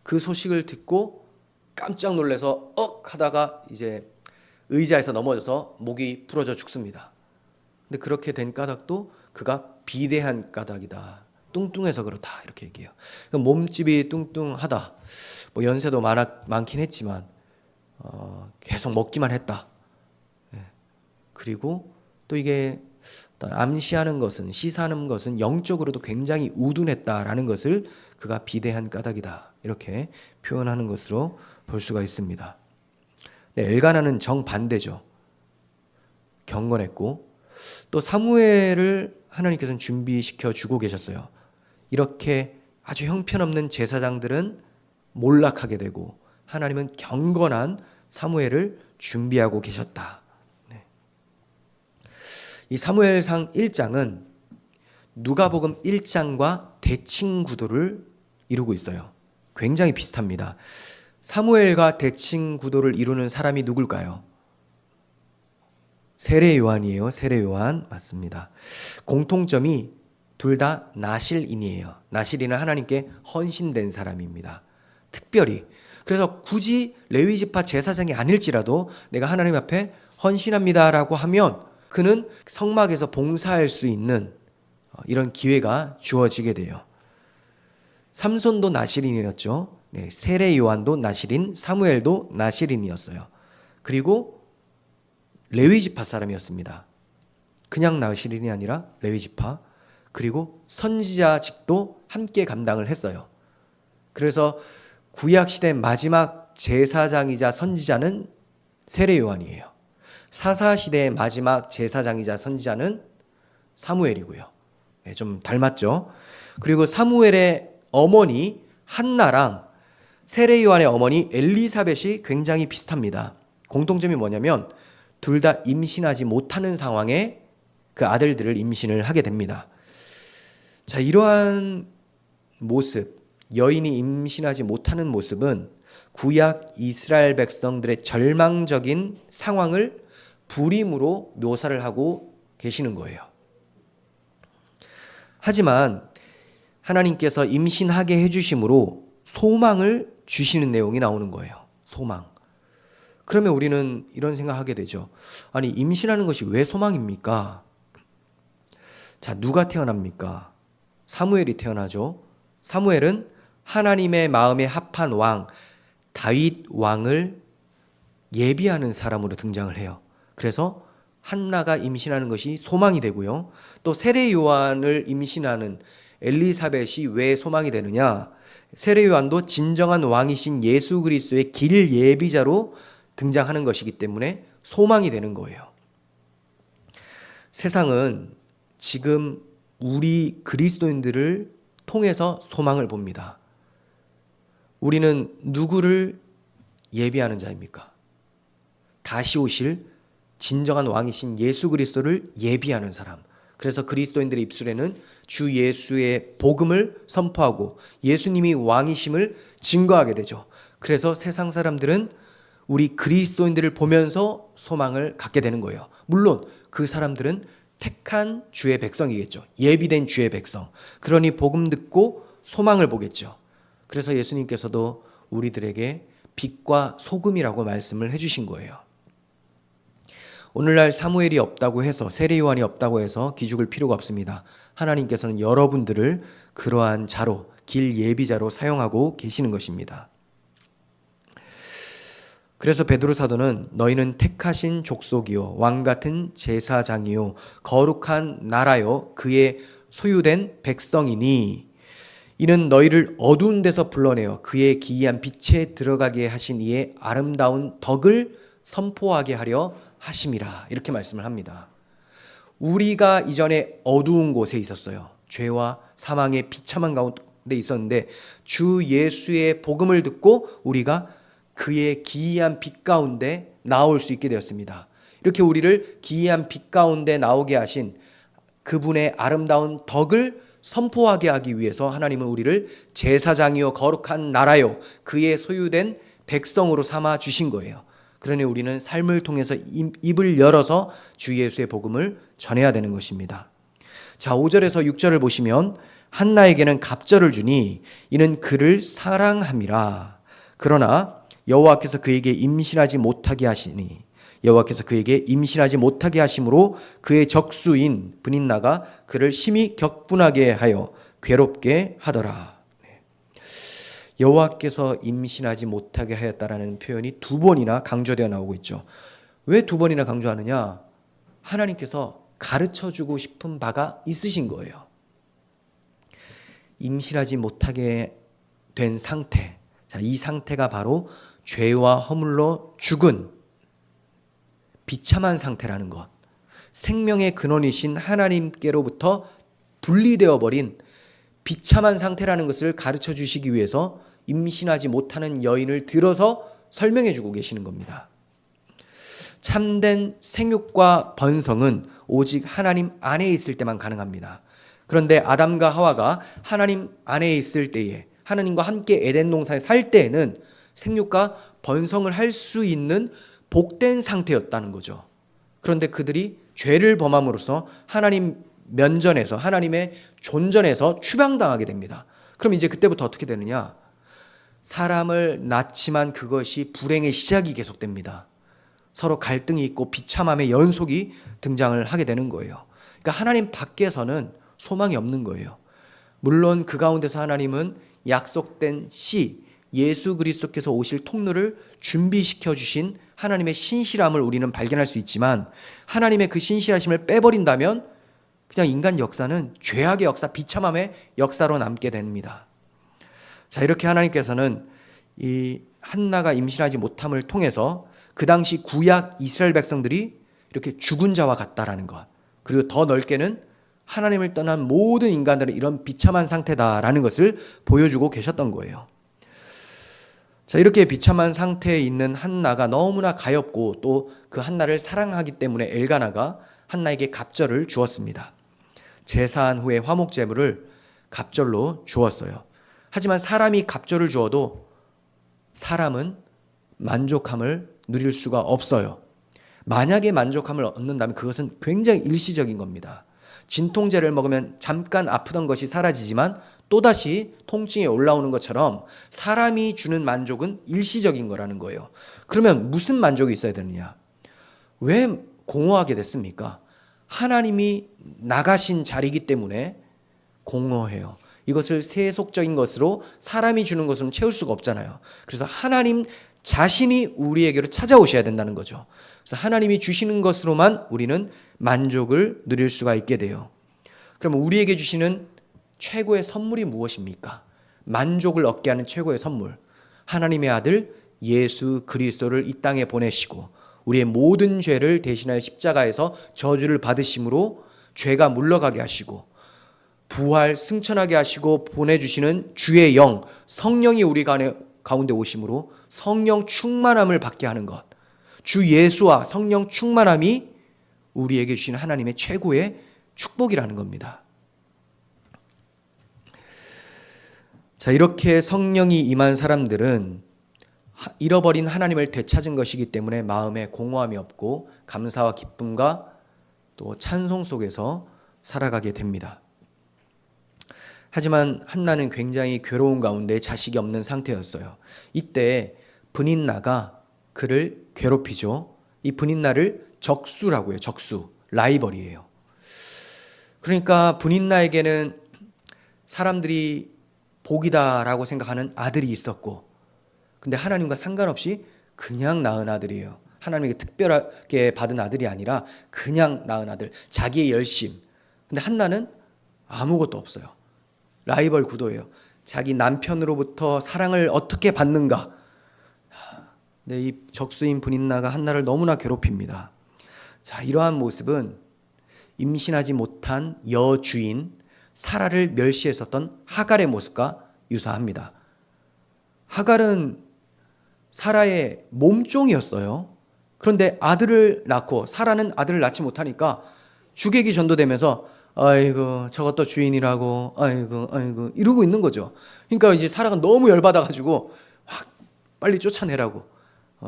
그 소식을 듣고 깜짝 놀라서 하다가 이제 의자에서 넘어져서 목이 부러져 죽습니다. 근데 그렇게 된 까닭도 그가 비대한 까닭이다, 뚱뚱해서 그렇다, 이렇게 얘기해요. 몸집이 뚱뚱하다, 뭐 연세도 많긴 했지만 계속 먹기만 했다. 그리고 또 이게 암시하는 것은, 시사하는 것은 영적으로도 굉장히 우둔했다라는 것을 그가 비대한 까닭이다, 이렇게 표현하는 것으로 볼 수가 있습니다. 엘가나는 정반대죠. 경건했고 또 사무엘을 하나님께서는 준비시켜 주고 계셨어요. 이렇게 아주 형편없는 제사장들은 몰락하게 되고 하나님은 경건한 사무엘을 준비하고 계셨다. 이 사무엘상 1장은 누가복음 1장과 대칭 구도를 이루고 있어요. 굉장히 비슷합니다. 사무엘과 대칭 구도를 이루는 사람이 누굴까요? 세례 요한이에요. 세례 요한 맞습니다. 공통점이 둘 다 나실인이에요. 나실인은 하나님께 헌신된 사람입니다. 특별히, 그래서 굳이 레위지파 제사장이 아닐지라도 내가 하나님 앞에 헌신합니다라고 하면 그는 성막에서 봉사할 수 있는 이런 기회가 주어지게 돼요. 삼손도 나실인이었죠. 세례 요한도 나실인, 사무엘도 나실인이었어요. 그리고 레위지파 사람이었습니다. 그냥 나실인이 아니라 레위지파, 그리고 선지자직도 함께 감당을 했어요. 그래서 구약시대 마지막 제사장이자 선지자는 세례 요한이에요. 사사시대의 마지막 제사장이자 선지자는 사무엘이고요. 좀 닮았죠. 그리고 사무엘의 어머니 한나랑 세례 요한의 어머니 엘리사벳이 굉장히 비슷합니다. 공통점이 뭐냐면 둘 다 임신하지 못하는 상황에 그 아들들을 임신을 하게 됩니다. 자, 이러한 모습, 여인이 임신하지 못하는 모습은 구약 이스라엘 백성들의 절망적인 상황을 불임으로 묘사를 하고 계시는 거예요. 하지만 하나님께서 임신하게 해주심으로 소망을 주시는 내용이 나오는 거예요. 소망. 그러면 우리는 이런 생각하게 되죠. 아니, 임신하는 것이 왜 소망입니까? 자, 누가 태어납니까? 사무엘이 태어나죠. 사무엘은 하나님의 마음에 합한 왕, 다윗 왕을 예비하는 사람으로 등장을 해요. 그래서 한나가 임신하는 것이 소망이 되고요. 또 세례 요한을 임신하는 엘리사벳이 왜 소망이 되느냐? 세례 요한도 진정한 왕이신 예수 그리스도의 길 예비자로 등장하는 것이기 때문에 소망이 되는 거예요. 세상은 지금 우리 그리스도인들을 통해서 소망을 봅니다. 우리는 누구를 예비하는 자입니까? 다시 오실 진정한 왕이신 예수 그리스도를 예비하는 사람. 그래서 그리스도인들의 입술에는 주 예수의 복음을 선포하고 예수님이 왕이심을 증거하게 되죠. 그래서 세상 사람들은 우리 그리스도인들을 보면서 소망을 갖게 되는 거예요. 물론 그 사람들은 택한 주의 백성이겠죠. 예비된 주의 백성. 그러니 복음 듣고 소망을 보겠죠. 그래서 예수님께서도 우리들에게 빛과 소금이라고 말씀을 해주신 거예요. 오늘날 사무엘이 없다고 해서, 세례 요한이 없다고 해서 기죽을 필요가 없습니다. 하나님께서는 여러분들을 그러한 자로, 길 예비자로 사용하고 계시는 것입니다. 그래서 베드로 사도는 너희는 택하신 족속이요 왕 같은 제사장이요 거룩한 나라요 그의 소유된 백성이니 이는 너희를 어두운 데서 불러내어 그의 기이한 빛에 들어가게 하신 이의 아름다운 덕을 선포하게 하려 하심이라. 이렇게 말씀을 합니다. 우리가 이전에 어두운 곳에 있었어요. 죄와 사망의 비참한 가운데 있었는데 주 예수의 복음을 듣고 우리가 그의 기이한 빛 가운데 나올 수 있게 되었습니다. 이렇게 우리를 기이한 빛 가운데 나오게 하신 그분의 아름다운 덕을 선포하게 하기 위해서 하나님은 우리를 제사장이요 거룩한 나라요 그의 소유된 백성으로 삼아 주신 거예요. 그러니 우리는 삶을 통해서 입을 열어서 주 예수의 복음을 전해야 되는 것입니다. 자, 5절에서 6절을 보시면 한나에게는 갑절을 주니 이는 그를 사랑함이라. 그러나 여호와께서 그에게 임신하지 못하게 하시니 여호와께서 그에게 임신하지 못하게 하심으로 그의 적수인 브닛나가 그를 심히 격분하게 하여 괴롭게 하더라. 여호와께서 임신하지 못하게 하였다라는 표현이 두 번이나 강조되어 나오고 있죠. 왜 두 번이나 강조하느냐? 하나님께서 가르쳐주고 싶은 바가 있으신 거예요. 임신하지 못하게 된 상태, 자, 이 상태가 바로 죄와 허물로 죽은 비참한 상태라는 것, 생명의 근원이신 하나님께로부터 분리되어 버린 비참한 상태라는 것을 가르쳐 주시기 위해서 임신하지 못하는 여인을 들어서 설명해 주고 계시는 겁니다. 참된 생육과 번성은 오직 하나님 안에 있을 때만 가능합니다. 그런데 아담과 하와가 하나님 안에 있을 때에, 하나님과 함께 에덴 동산에 살 때에는 생육과 번성을 할 수 있는 복된 상태였다는 거죠. 그런데 그들이 죄를 범함으로써 하나님 면전에서, 하나님의 존전에서 추방당하게 됩니다. 그럼 이제 그때부터 어떻게 되느냐? 사람을 낳지만 그것이 불행의 시작이 계속됩니다. 서로 갈등이 있고 비참함의 연속이 등장을 하게 되는 거예요. 그러니까 하나님 밖에서는 소망이 없는 거예요. 물론 그 가운데서 하나님은 약속된 씨, 예수 그리스도께서 오실 통로를 준비시켜 주신 하나님의 신실함을 우리는 발견할 수 있지만, 하나님의 그 신실하심을 빼버린다면 그냥 인간 역사는 죄악의 역사, 비참함의 역사로 남게 됩니다. 자, 이렇게 하나님께서는 이 한나가 임신하지 못함을 통해서 그 당시 구약 이스라엘 백성들이 이렇게 죽은 자와 같다라는 것, 그리고 더 넓게는 하나님을 떠난 모든 인간들은 이런 비참한 상태다라는 것을 보여주고 계셨던 거예요. 자, 이렇게 비참한 상태에 있는 한나가 너무나 가엾고 또 그 한나를 사랑하기 때문에 엘가나가 한나에게 갑절을 주었습니다. 제사한 후에 화목 제물을 갑절로 주었어요. 하지만 사람이 갑절을 주어도 사람은 만족함을 누릴 수가 없어요. 만약에 만족함을 얻는다면 그것은 굉장히 일시적인 겁니다. 진통제를 먹으면 잠깐 아프던 것이 사라지지만 또다시 통증이 올라오는 것처럼 사람이 주는 만족은 일시적인 거라는 거예요. 그러면 무슨 만족이 있어야 되느냐? 왜 공허하게 됐습니까? 하나님이 나가신 자리이기 때문에 공허해요. 이것을 세속적인 것으로 사람이 주는 것으로는 채울 수가 없잖아요. 그래서 하나님 자신이 우리에게로 찾아오셔야 된다는 거죠. 그래서 하나님이 주시는 것으로만 우리는 만족을 누릴 수가 있게 돼요. 그러면 우리에게 주시는 최고의 선물이 무엇입니까? 만족을 얻게 하는 최고의 선물. 하나님의 아들 예수 그리스도를 이 땅에 보내시고 우리의 모든 죄를 대신하여 십자가에서 저주를 받으심으로 죄가 물러가게 하시고 부활 승천하게 하시고 보내주시는 주의 영 성령이 우리 가운데 오심으로 성령 충만함을 받게 하는 것. 주 예수와 성령 충만함이 우리에게 주신 하나님의 최고의 축복이라는 겁니다. 자, 이렇게 성령이 임한 사람들은 잃어버린 하나님을 되찾은 것이기 때문에 마음에 공허함이 없고 감사와 기쁨과 또 찬송 속에서 살아가게 됩니다. 하지만 한나는 굉장히 괴로운 가운데 자식이 없는 상태였어요. 이때 브닛나가 그를 괴롭히죠. 이 브닛나를 적수라고 해요. 적수, 라이벌이에요. 그러니까 브닛나에게는 사람들이 복이다라고 생각하는 아들이 있었고, 근데 하나님과 상관없이 그냥 낳은 아들이에요. 하나님에게 특별하게 받은 아들이 아니라 그냥 낳은 아들, 자기의 열심. 근데 한나는 아무것도 없어요. 라이벌 구도예요. 자기 남편으로부터 사랑을 어떻게 받는가. 근데 이 적수인 브닛나가 한나를 너무나 괴롭힙니다. 자, 이러한 모습은 임신하지 못한 여주인 사라를 멸시했었던 하갈의 모습과 유사합니다. 하갈은 사라의 몸종이었어요. 그런데 아들을 낳고 사라는 아들을 낳지 못하니까 주객이 전도되면서 아이고 저것도 주인이라고 아이고 이러고 있는 거죠. 그러니까 이제 사라가 너무 열받아가지고 확 빨리 쫓아내라고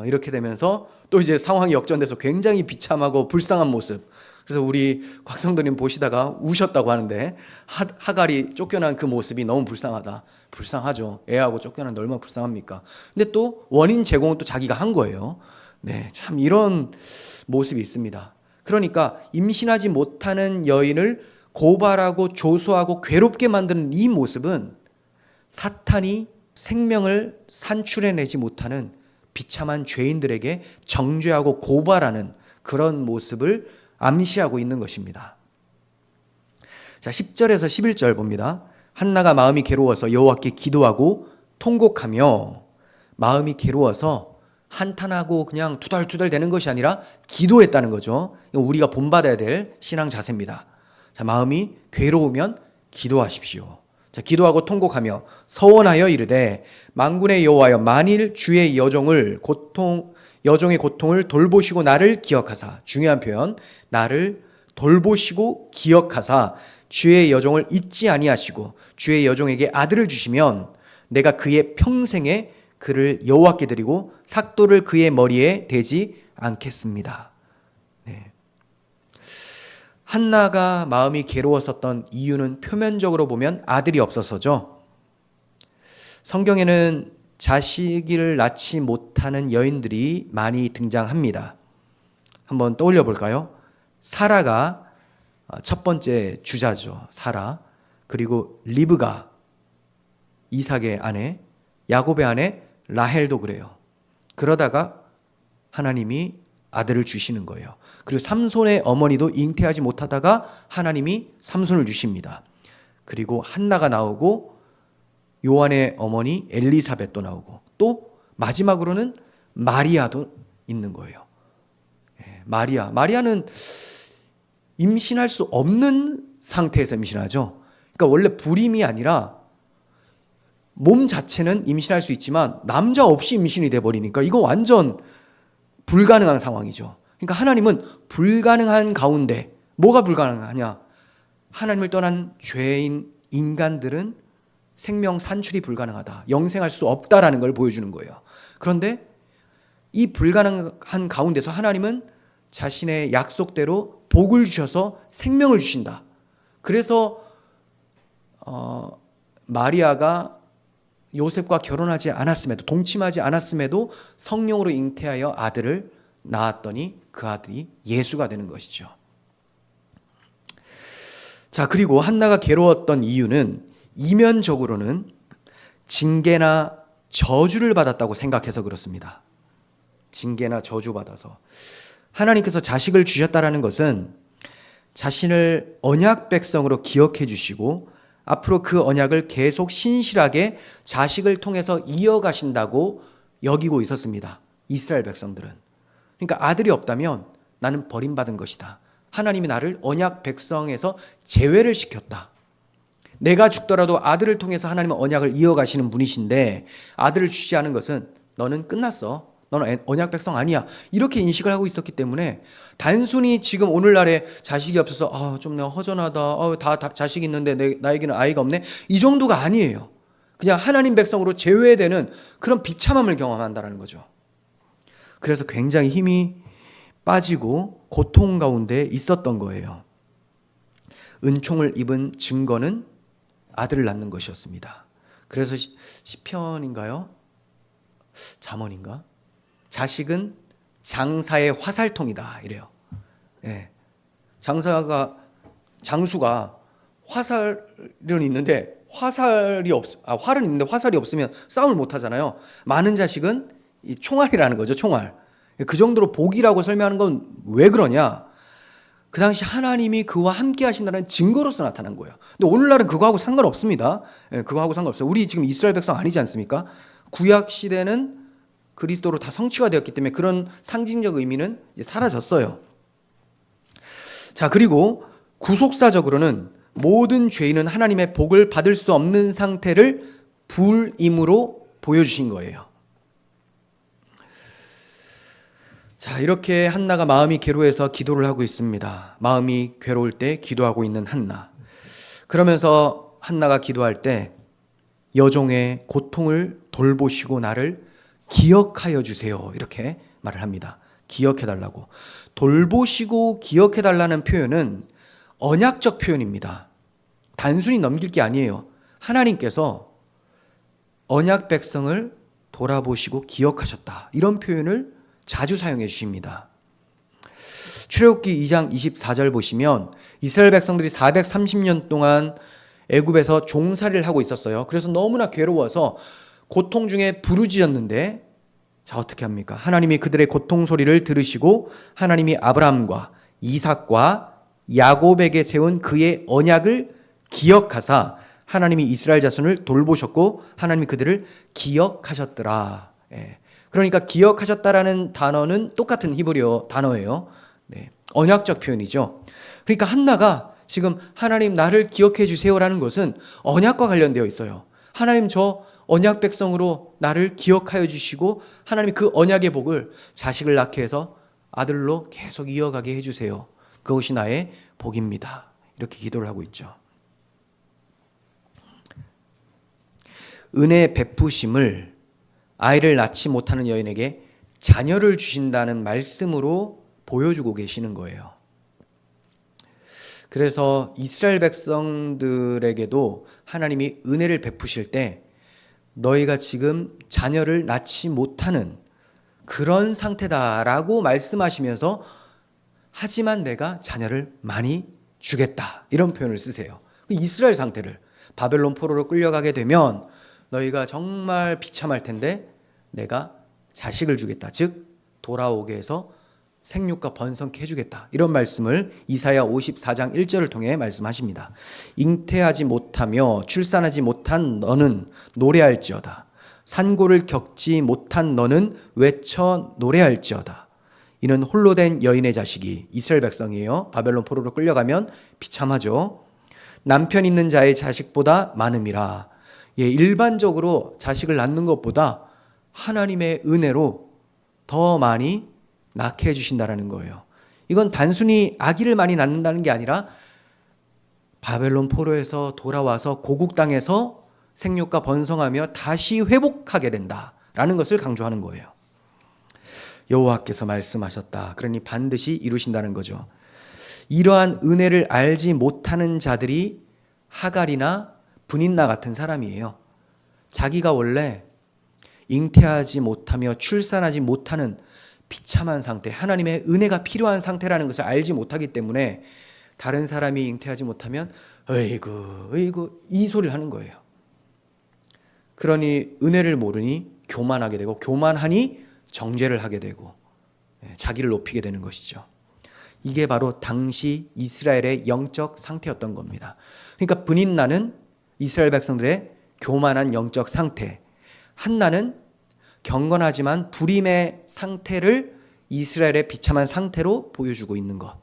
이렇게 되면서 또 이제 상황이 역전돼서 굉장히 비참하고 불쌍한 모습. 그래서 우리 곽성도님 보시다가 우셨다고 하는데 하갈이 쫓겨난 그 모습이 너무 불쌍하다. 불쌍하죠. 애하고 쫓겨난 얼마나 불쌍합니까? 근데 또 원인 제공은 또 자기가 한 거예요. 네, 참 이런 모습이 있습니다. 그러니까 임신하지 못하는 여인을 고발하고 조소하고 괴롭게 만드는 이 모습은 사탄이 생명을 산출해내지 못하는 비참한 죄인들에게 정죄하고 고발하는 그런 모습을 암시하고 있는 것입니다. 자, 10절에서 11절 봅니다. 한나가 마음이 괴로워서 여호와께 기도하고 통곡하며, 마음이 괴로워서 한탄하고 그냥 투덜투덜 되는 것이 아니라 기도했다는 거죠. 우리가 본받아야 될 신앙 자세입니다. 자, 마음이 괴로우면 기도하십시오. 자, 기도하고 통곡하며 서원하여 이르되 만군의 여호와여, 만일 주의 여종의 고통을 돌보시고 나를 기억하사, 중요한 표현, 나를 돌보시고 기억하사 주의 여종을 잊지 아니하시고 주의 여종에게 아들을 주시면 내가 그의 평생에 그를 여호와께 드리고 삭도를 그의 머리에 대지 않겠습니다. 네. 한나가 마음이 괴로웠었던 이유는 표면적으로 보면 아들이 없어서죠. 성경에는 자식을 낳지 못하는 여인들이 많이 등장합니다. 한번 떠올려 볼까요? 사라가 첫 번째 주자죠. 사라. 그리고 리브가 이삭의 아내, 야곱의 아내 라헬도 그래요. 그러다가 하나님이 아들을 주시는 거예요. 그리고 삼손의 어머니도 잉태하지 못하다가 하나님이 삼손을 주십니다. 그리고 한나가 나오고 요한의 어머니 엘리사벳도 나오고 또 마지막으로는 마리아도 있는 거예요. 마리아는 임신할 수 없는 상태에서 임신하죠. 그러니까 원래 불임이 아니라 몸 자체는 임신할 수 있지만 남자 없이 임신이 돼버리니까 이거 완전 불가능한 상황이죠. 그러니까 하나님은 불가능한 가운데 뭐가 불가능하냐? 하나님을 떠난 죄인 인간들은 생명 산출이 불가능하다. 영생할 수 없다라는 걸 보여주는 거예요. 그런데 이 불가능한 가운데서 하나님은 자신의 약속대로 복을 주셔서 생명을 주신다. 그래서 마리아가 요셉과 결혼하지 않았음에도, 동침하지 않았음에도 성령으로 잉태하여 아들을 낳았더니 그 아들이 예수가 되는 것이죠. 자, 그리고 한나가 괴로웠던 이유는 이면적으로는 징계나 저주를 받았다고 생각해서 그렇습니다. 징계나 저주받아서. 하나님께서 자식을 주셨다라는 것은 자신을 언약 백성으로 기억해 주시고 앞으로 그 언약을 계속 신실하게 자식을 통해서 이어가신다고 여기고 있었습니다. 이스라엘 백성들은. 그러니까 아들이 없다면 나는 버림받은 것이다. 하나님이 나를 언약 백성에서 제외를 시켰다. 내가 죽더라도 아들을 통해서 하나님은 언약을 이어가시는 분이신데 아들을 주지 않은 것은 너는 끝났어. 너는 언약 백성 아니야. 이렇게 인식을 하고 있었기 때문에 단순히 지금 오늘날에 자식이 없어서 좀 내가 허전하다. 다 자식이 있는데 나에게는 아이가 없네. 이 정도가 아니에요. 그냥 하나님 백성으로 제외되는 그런 비참함을 경험한다는 거죠. 그래서 굉장히 힘이 빠지고 고통 가운데 있었던 거예요. 은총을 입은 증거는 아들을 낳는 것이었습니다. 그래서 시편인가요? 잠언인가? 자식은 장사의 화살통이다 이래요. 예. 장수가 화살은 있는데 활은 있는데 화살이 없으면 싸움을 못 하잖아요. 많은 자식은 이 총알이라는 거죠. 총알. 그 정도로 복이라고 설명하는 건 왜 그러냐? 그 당시 하나님이 그와 함께 하신다는 증거로서 나타난 거예요. 근데 오늘날은 그거하고 상관없습니다. 예, 그거하고 상관없어요. 우리 지금 이스라엘 백성 아니지 않습니까? 구약 시대는 그리스도로 다 성취가 되었기 때문에 그런 상징적 의미는 이제 사라졌어요. 자, 그리고 구속사적으로는 모든 죄인은 하나님의 복을 받을 수 없는 상태를 불임으로 보여주신 거예요. 자, 이렇게 한나가 마음이 괴로워서 기도를 하고 있습니다. 마음이 괴로울 때 기도하고 있는 한나. 그러면서 한나가 기도할 때 여종의 고통을 돌보시고 나를 기억하여 주세요. 이렇게 말을 합니다. 기억해 달라고. 돌보시고 기억해 달라는 표현은 언약적 표현입니다. 단순히 넘길 게 아니에요. 하나님께서 언약 백성을 돌아보시고 기억하셨다. 이런 표현을 자주 사용해 주십니다. 출애굽기 2장 24절 보시면 이스라엘 백성들이 430년 동안 애굽에서 종살이를 하고 있었어요. 그래서 너무나 괴로워서 고통 중에 부르짖었는데 자, 어떻게 합니까? 하나님이 그들의 고통 소리를 들으시고 하나님이 아브라함과 이삭과 야곱에게 세운 그의 언약을 기억하사 하나님이 이스라엘 자손을 돌보셨고 하나님이 그들을 기억하셨더라. 예. 그러니까 기억하셨다라는 단어는 똑같은 히브리어 단어예요. 네. 언약적 표현이죠. 그러니까 한나가 지금 하나님 나를 기억해 주세요라는 것은 언약과 관련되어 있어요. 하나님 저 언약 백성으로 나를 기억하여 주시고 하나님이 그 언약의 복을 자식을 낳게 해서 아들로 계속 이어가게 해주세요. 그것이 나의 복입니다. 이렇게 기도를 하고 있죠. 은혜 베푸심을 아이를 낳지 못하는 여인에게 자녀를 주신다는 말씀으로 보여주고 계시는 거예요. 그래서 이스라엘 백성들에게도 하나님이 은혜를 베푸실 때 너희가 지금 자녀를 낳지 못하는 그런 상태다라고 말씀하시면서 하지만 내가 자녀를 많이 주겠다 이런 표현을 쓰세요. 이스라엘 상태를 바벨론 포로로 끌려가게 되면 너희가 정말 비참할 텐데 내가 자식을 주겠다. 즉 돌아오게 해서 생육과 번성케 해주겠다. 이런 말씀을 이사야 54장 1절을 통해 말씀하십니다. 잉태하지 못하며 출산하지 못한 너는 노래할지어다. 산고를 겪지 못한 너는 외쳐 노래할지어다. 이는 홀로 된 여인의 자식이 이스라엘 백성이에요. 바벨론 포로로 끌려가면 비참하죠. 남편 있는 자의 자식보다 많음이라. 일반적으로 자식을 낳는 것보다 하나님의 은혜로 더 많이 낳게 해주신다는 거예요. 이건 단순히 아기를 많이 낳는다는 게 아니라 바벨론 포로에서 돌아와서 고국 땅에서 생육과 번성하며 다시 회복하게 된다라는 것을 강조하는 거예요. 여호와께서 말씀하셨다. 그러니 반드시 이루신다는 거죠. 이러한 은혜를 알지 못하는 자들이 하갈이나 브닌나 같은 사람이에요. 자기가 원래 잉태하지 못하며 출산하지 못하는 비참한 상태, 하나님의 은혜가 필요한 상태라는 것을 알지 못하기 때문에 다른 사람이 잉태하지 못하면 어이구 이 소리를 하는 거예요. 그러니 은혜를 모르니 교만하게 되고, 교만하니 정죄를 하게 되고, 자기를 높이게 되는 것이죠. 이게 바로 당시 이스라엘의 영적 상태였던 겁니다. 그러니까 브닌나는 이스라엘 백성들의 교만한 영적 상태, 한나는 경건하지만 불임의 상태를 이스라엘의 비참한 상태로 보여주고 있는 것.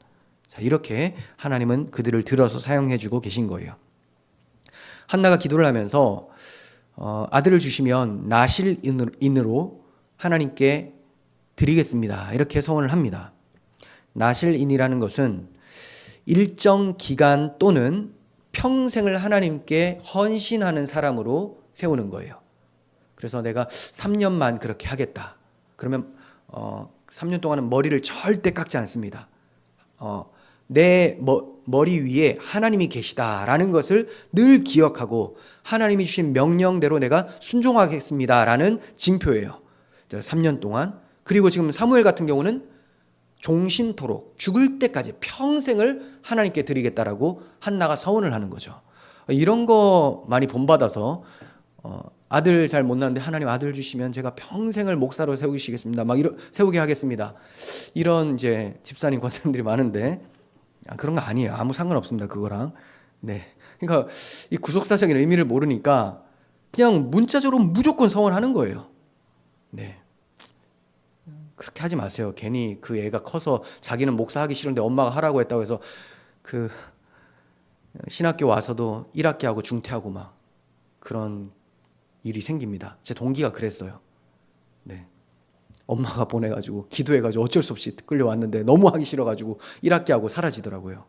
자, 이렇게 하나님은 그들을 들어서 사용해주고 계신 거예요. 한나가 기도를 하면서 아들을 주시면 나실인으로 하나님께 드리겠습니다. 이렇게 소원을 합니다. 나실인이라는 것은 일정 기간 또는 평생을 하나님께 헌신하는 사람으로 세우는 거예요. 그래서 내가 3년만 그렇게 하겠다. 그러면 3년 동안은 머리를 절대 깎지 않습니다. 내 머리 위에 하나님이 계시다라는 것을 늘 기억하고 하나님이 주신 명령대로 내가 순종하겠습니다라는 징표예요. 3년 동안. 그리고 지금 사무엘 같은 경우는 종신토록 죽을 때까지 평생을 하나님께 드리겠다라고 한나가 서원을 하는 거죠. 이런 거 많이 본받아서 아들 잘 못 낳는데 하나님 아들 주시면 제가 평생을 목사로 세우시겠습니다. 세우게 하겠습니다. 이런 이제 집사님 권사님들이 많은데 그런 거 아니에요. 아무 상관없습니다. 그거랑. 네. 그러니까 이 구속사적인 의미를 모르니까 그냥 문자적으로 무조건 서원하는 거예요. 네. 그렇게 하지 마세요. 괜히 그 애가 커서 자기는 목사하기 싫은데 엄마가 하라고 했다고 해서 그 신학교 와서도 1학기하고 중퇴하고 막 그런 일이 생깁니다. 제 동기가 그랬어요. 네. 엄마가 보내가지고 기도해가지고 어쩔 수 없이 끌려왔는데 너무 하기 싫어가지고 1학기하고 사라지더라고요.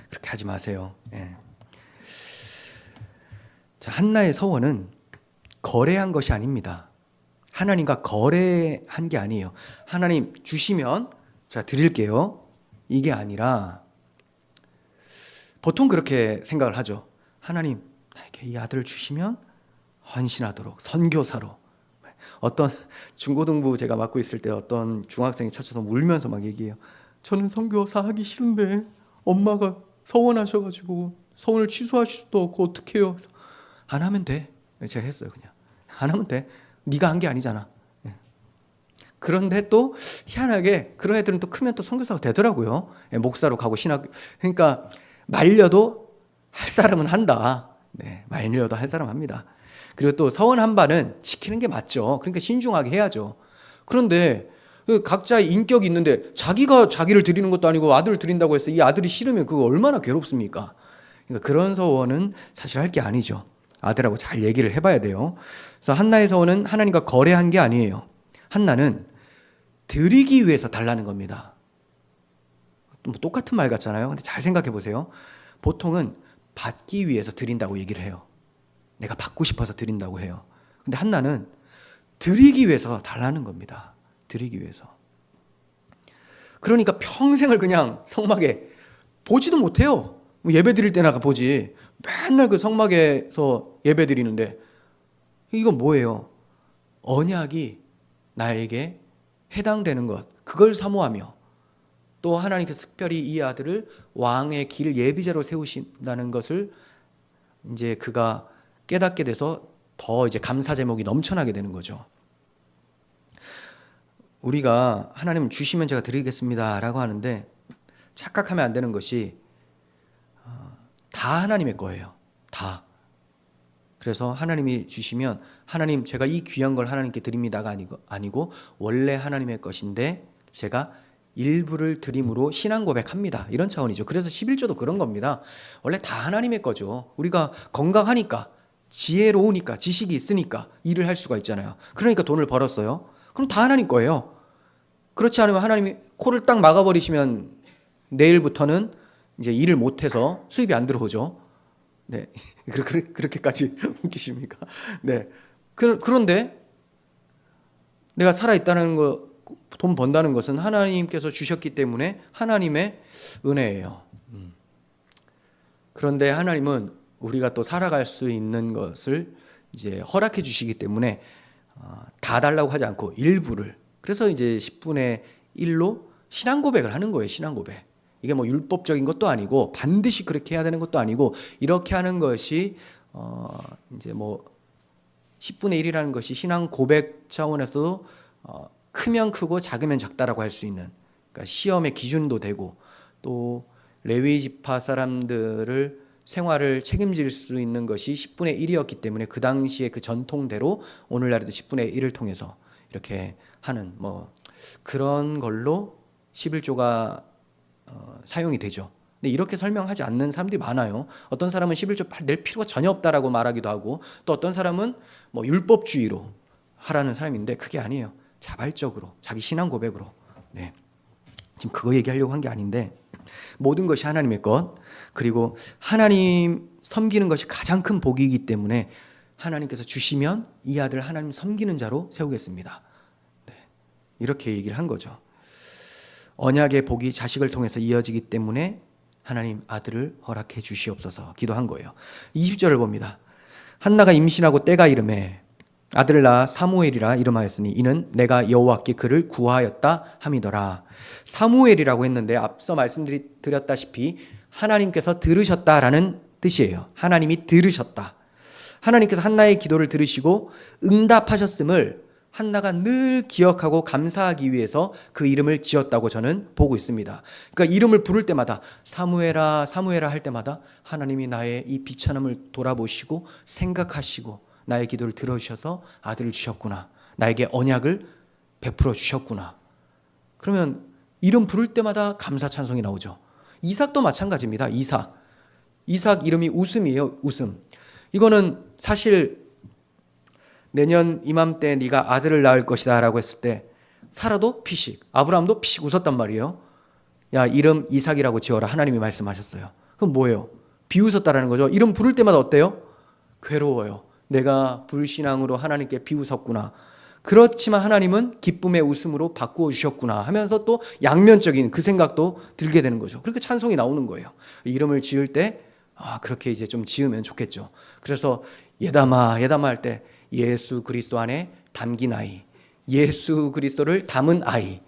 그렇게 하지 마세요. 네. 자, 한나의 서원은 거래한 것이 아닙니다. 하나님과 거래한 게 아니에요. 하나님 주시면 제가 드릴게요. 이게 아니라 보통 그렇게 생각을 하죠. 하나님 나에게 이 아들을 주시면 헌신하도록 선교사로. 어떤 중고등부 제가 맡고 있을 때 어떤 중학생이 찾아서 울면서 막 얘기해요. 저는 선교사 하기 싫은데 엄마가 서원하셔가지고 서원을 취소하실 수도 없고 어떡해요. 안 하면 돼. 제가 했어요. 그냥 안 하면 돼. 네가 한 게 아니잖아. 그런데 또 희한하게 그런 애들은 또 크면 또 선교사가 되더라고요. 목사로 가고 신학. 그러니까 말려도 할 사람은 한다. 네, 말려도 할 사람 합니다. 그리고 또 서원 한 바는 지키는 게 맞죠. 그러니까 신중하게 해야죠. 그런데 각자 인격이 있는데 자기가 자기를 드리는 것도 아니고 아들을 드린다고 해서 이 아들이 싫으면 그거 얼마나 괴롭습니까? 그러니까 그런 서원은 사실 할 게 아니죠. 아들하고 잘 얘기를 해봐야 돼요. 그래서 한나의 서원은 하나님과 거래한 게 아니에요. 한나는 드리기 위해서 달라는 겁니다. 뭐 똑같은 말 같잖아요. 근데 잘 생각해 보세요. 보통은 받기 위해서 드린다고 얘기를 해요. 내가 받고 싶어서 드린다고 해요. 근데 한나는 드리기 위해서 달라는 겁니다. 드리기 위해서. 그러니까 평생을 그냥 성막에 보지도 못해요. 예배 드릴 때나 보지. 맨날 그 성막에서 예배 드리는데 이건 뭐예요? 언약이 나에게 해당되는 것, 그걸 사모하며 또 하나님께서 특별히 이 아들을 왕의 길 예비자로 세우신다는 것을 이제 그가 깨닫게 돼서 더 이제 감사 제목이 넘쳐나게 되는 거죠. 우리가 하나님 주시면 제가 드리겠습니다라고 하는데 착각하면 안 되는 것이 다 하나님의 거예요. 다. 그래서 하나님이 주시면 하나님 제가 이 귀한 걸 하나님께 드립니다가 아니고 원래 하나님의 것인데 제가 일부를 드림으로 신앙 고백합니다. 이런 차원이죠. 그래서 11조도 그런 겁니다. 원래 다 하나님의 거죠. 우리가 건강하니까 지혜로우니까, 지식이 있으니까 일을 할 수가 있잖아요. 그러니까 돈을 벌었어요. 그럼 다 하나님 거예요. 그렇지 않으면 하나님이 코를 딱 막아버리시면 내일부터는 이제 일을 못해서 수입이 안 들어오죠. 네, 그렇게까지 웃기십니까? 네, 그런데 내가 살아있다는 거, 돈 번다는 것은 하나님께서 주셨기 때문에 하나님의 은혜예요. 그런데 하나님은 우리가 또 살아갈 수 있는 것을 이제 허락해 주시기 때문에 다 달라고 하지 않고 일부를, 그래서 이제 10분의 1로 신앙 고백을 하는 거예요. 신앙 고백. 이게 뭐 율법적인 것도 아니고 반드시 그렇게 해야 되는 것도 아니고, 이렇게 하는 것이 이제 뭐 10분의 1이라는 것이 신앙 고백 차원에서도 크면 크고 작으면 작다라고 할 수 있는, 그러니까 시험의 기준도 되고, 또 레위 지파 사람들을 생활을 책임질 수 있는 것이 10분의 1이었기 때문에 그 당시에 그 전통대로 오늘날에도 10분의 1을 통해서 이렇게 하는 뭐 그런 걸로 11조가 사용이 되죠. 근데 이렇게 설명하지 않는 사람들이 많아요. 어떤 사람은 11조 낼 필요가 전혀 없다라고 말하기도 하고, 또 어떤 사람은 뭐 율법주의로 하라는 사람인데 그게 아니에요. 자발적으로 자기 신앙 고백으로. 네. 지금 그거 얘기하려고 한 게 아닌데, 모든 것이 하나님의 것, 그리고 하나님 섬기는 것이 가장 큰 복이기 때문에 하나님께서 주시면 이 아들 하나님 섬기는 자로 세우겠습니다. 네. 이렇게 얘기를 한 거죠. 언약의 복이 자식을 통해서 이어지기 때문에 하나님 아들을 허락해 주시옵소서 기도한 거예요. 20절을 봅니다. 한나가 임신하고 때가 이르매 아들을 낳아 사무엘이라 이름하였으니 이는 내가 여호와께 그를 구하였다 함이더라. 사무엘이라고 했는데 앞서 말씀드렸다시피 하나님께서 들으셨다라는 뜻이에요. 하나님이 들으셨다. 하나님께서 한나의 기도를 들으시고 응답하셨음을 한나가 늘 기억하고 감사하기 위해서 그 이름을 지었다고 저는 보고 있습니다. 그러니까 이름을 부를 때마다 사무엘아 사무엘아 할 때마다 하나님이 나의 이 비천함을 돌아보시고 생각하시고 나의 기도를 들어주셔서 아들을 주셨구나, 나에게 언약을 베풀어 주셨구나. 그러면 이름 부를 때마다 감사 찬송이 나오죠. 이삭도 마찬가지입니다. 이삭 이름이 웃음이에요. 웃음. 이거는 사실 내년 이맘때 네가 아들을 낳을 것이다 라고 했을 때 사라도 피식, 아브라함도 피식 웃었단 말이에요. 야, 이름 이삭이라고 지어라 하나님이 말씀하셨어요. 그럼 뭐예요? 비웃었다라는 거죠. 이름 부를 때마다 어때요? 괴로워요. 내가 불신앙으로 하나님께 비웃었구나. 그렇지만 하나님은 기쁨의 웃음으로 바꾸어 주셨구나 하면서 또 양면적인 그 생각도 들게 되는 거죠. 그렇게 찬송이 나오는 거예요. 이름을 지을 때 그렇게 이제 좀 지으면 좋겠죠. 그래서 예담아 할 때 예수 그리스도 안에 담긴 아이, 예수 그리스도를 담은 아이,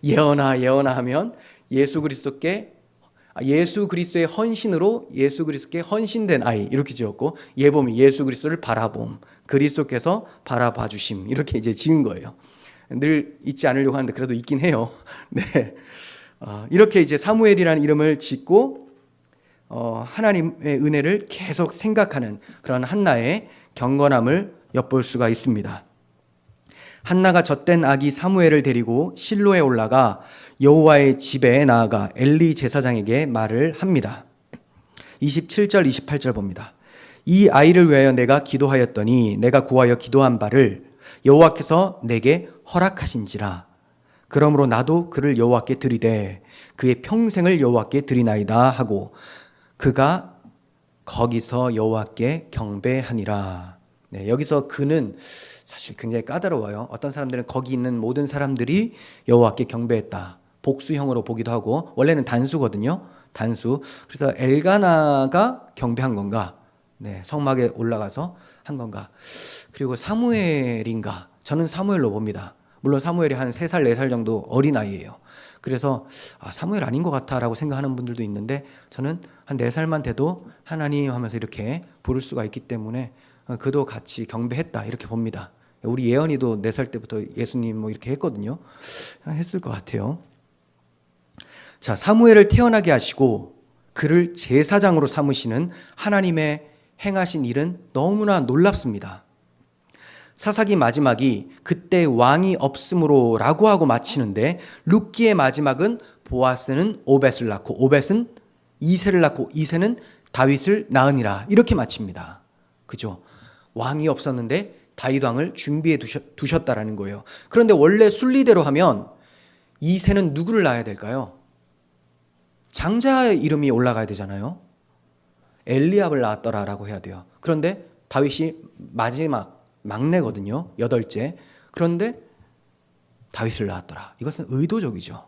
예언아 하면 예수 그리스도의 헌신으로 예수 그리스도께 헌신된 아이 이렇게 지었고, 예봄이 예수 그리스도를 바라봄, 그리스도께서 바라봐 주심 이렇게 이제 지은 거예요. 늘 잊지 않으려고 하는데 그래도 있긴 해요. 네, 이렇게 이제 사무엘이라는 이름을 짓고 하나님의 은혜를 계속 생각하는 그런 한나의 경건함을 엿볼 수가 있습니다. 한나가 젖된 아기 사무엘을 데리고 실로에 올라가 여호와의 집에 나아가 엘리 제사장에게 말을 합니다. 27절 28절 봅니다. 이 아이를 위하여 내가 기도하였더니 내가 구하여 기도한 바를 여호와께서 내게 허락하신지라. 그러므로 나도 그를 여호와께 드리되 그의 평생을 여호와께 드리나이다 하고 그가 거기서 여호와께 경배하니라. 네, 여기서 그는 사실 굉장히 까다로워요. 어떤 사람들은 거기 있는 모든 사람들이 여호와께 경배했다, 복수형으로 보기도 하고, 원래는 단수거든요. 단수. 그래서 엘가나가 경배한 건가? 네, 성막에 올라가서 한 건가? 그리고 사무엘인가? 저는 사무엘로 봅니다. 물론 사무엘이 한 3살 4살 정도 어린아이예요. 그래서 사무엘 아닌 것 같아라고 생각하는 분들도 있는데, 저는 한 4살만 돼도 하나님 하면서 이렇게 부를 수가 있기 때문에 그도 같이 경배했다 이렇게 봅니다. 우리 예언이도 4살 때부터 예수님 뭐 이렇게 했거든요. 했을 것 같아요. 자, 사무엘을 태어나게 하시고 그를 제사장으로 삼으시는 하나님의 행하신 일은 너무나 놀랍습니다. 사사기 마지막이 그때 왕이 없으므로 라고 하고 마치는데, 룻기의 마지막은 보아스는 오벳을 낳고 오벳은 이새를 낳고 이새는 다윗을 낳으니라 이렇게 마칩니다. 그죠? 왕이 없었는데 다윗 왕을 준비해 두셨다라는 거예요. 그런데 원래 순리대로 하면 이새는 누구를 낳아야 될까요? 장자의 이름이 올라가야 되잖아요. 엘리압을 낳았더라라고 해야 돼요. 그런데 다윗이 마지막 막내거든요. 8째. 그런데 다윗을 낳았더라. 이것은 의도적이죠.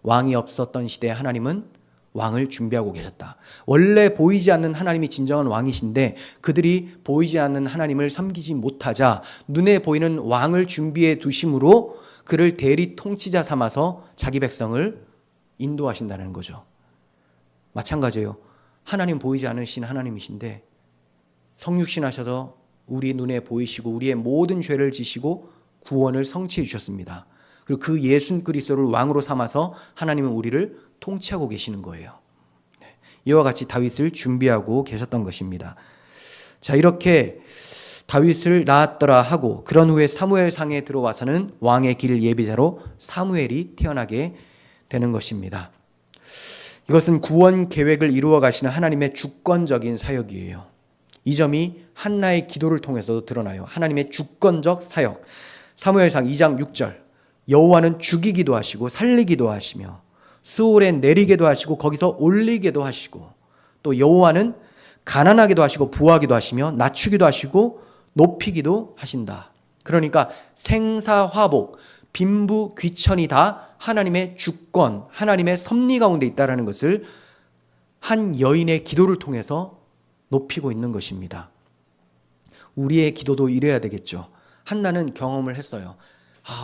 왕이 없었던 시대에 하나님은 왕을 준비하고 계셨다. 원래 보이지 않는 하나님이 진정한 왕이신데 그들이 보이지 않는 하나님을 섬기지 못하자 눈에 보이는 왕을 준비해 두심으로 그를 대리 통치자 삼아서 자기 백성을 인도하신다는 거죠. 마찬가지예요. 하나님 보이지 않으신 하나님이신데 성육신 하셔서 우리 눈에 보이시고 우리의 모든 죄를 지시고 구원을 성취해 주셨습니다. 그리고 그 예수 그리스도를 왕으로 삼아서 하나님은 우리를 통치하고 계시는 거예요. 이와 같이 다윗을 준비하고 계셨던 것입니다. 자, 이렇게 다윗을 낳았더라 하고 그런 후에 사무엘상에 들어와서는 왕의 길 예비자로 사무엘이 태어나게 되는 것입니다. 이것은 구원 계획을 이루어 가시는 하나님의 주권적인 사역이에요. 이 점이 한나의 기도를 통해서도 드러나요. 하나님의 주권적 사역. 사무엘상 2장 6절. 여호와는 죽이기도 하시고 살리기도 하시며 스올에 내리게도 하시고 거기서 올리게도 하시고 또 여호와는 가난하게도 하시고 부하기도 하시며 낮추기도 하시고 높이기도 하신다. 그러니까 생사화복, 빈부귀천이 다 하나님의 주권, 하나님의 섭리 가운데 있다는 것을 한 여인의 기도를 통해서 높이고 있는 것입니다. 우리의 기도도 이래야 되겠죠. 한나는 경험을 했어요.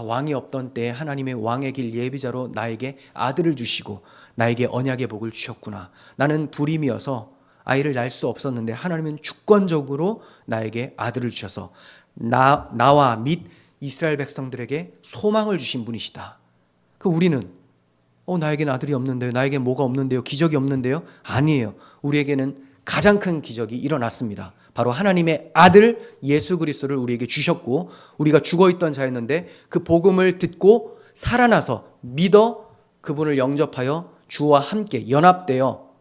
왕이 없던 때에 하나님의 왕의 길 예비자로 나에게 아들을 주시고 나에게 언약의 복을 주셨구나. 나는 불임이어서 아이를 낳을 수 없었는데 하나님은 주권적으로 나에게 아들을 주셔서 나와 및 이스라엘 백성들에게 소망을 주신 분이시다. 우리는 나에게는 아들이 없는데요. 나에게 뭐가 없는데요. 기적이 없는데요. 아니에요. 우리에게는 가장 큰 기적이 일어났습니다. 바로 하나님의 아들 예수 그리스도를 우리에게 주셨고 우리가 죽어있던 자였는데 그 복음을 듣고 살아나서 믿어 그분을 영접하여 주와 함께 연합되어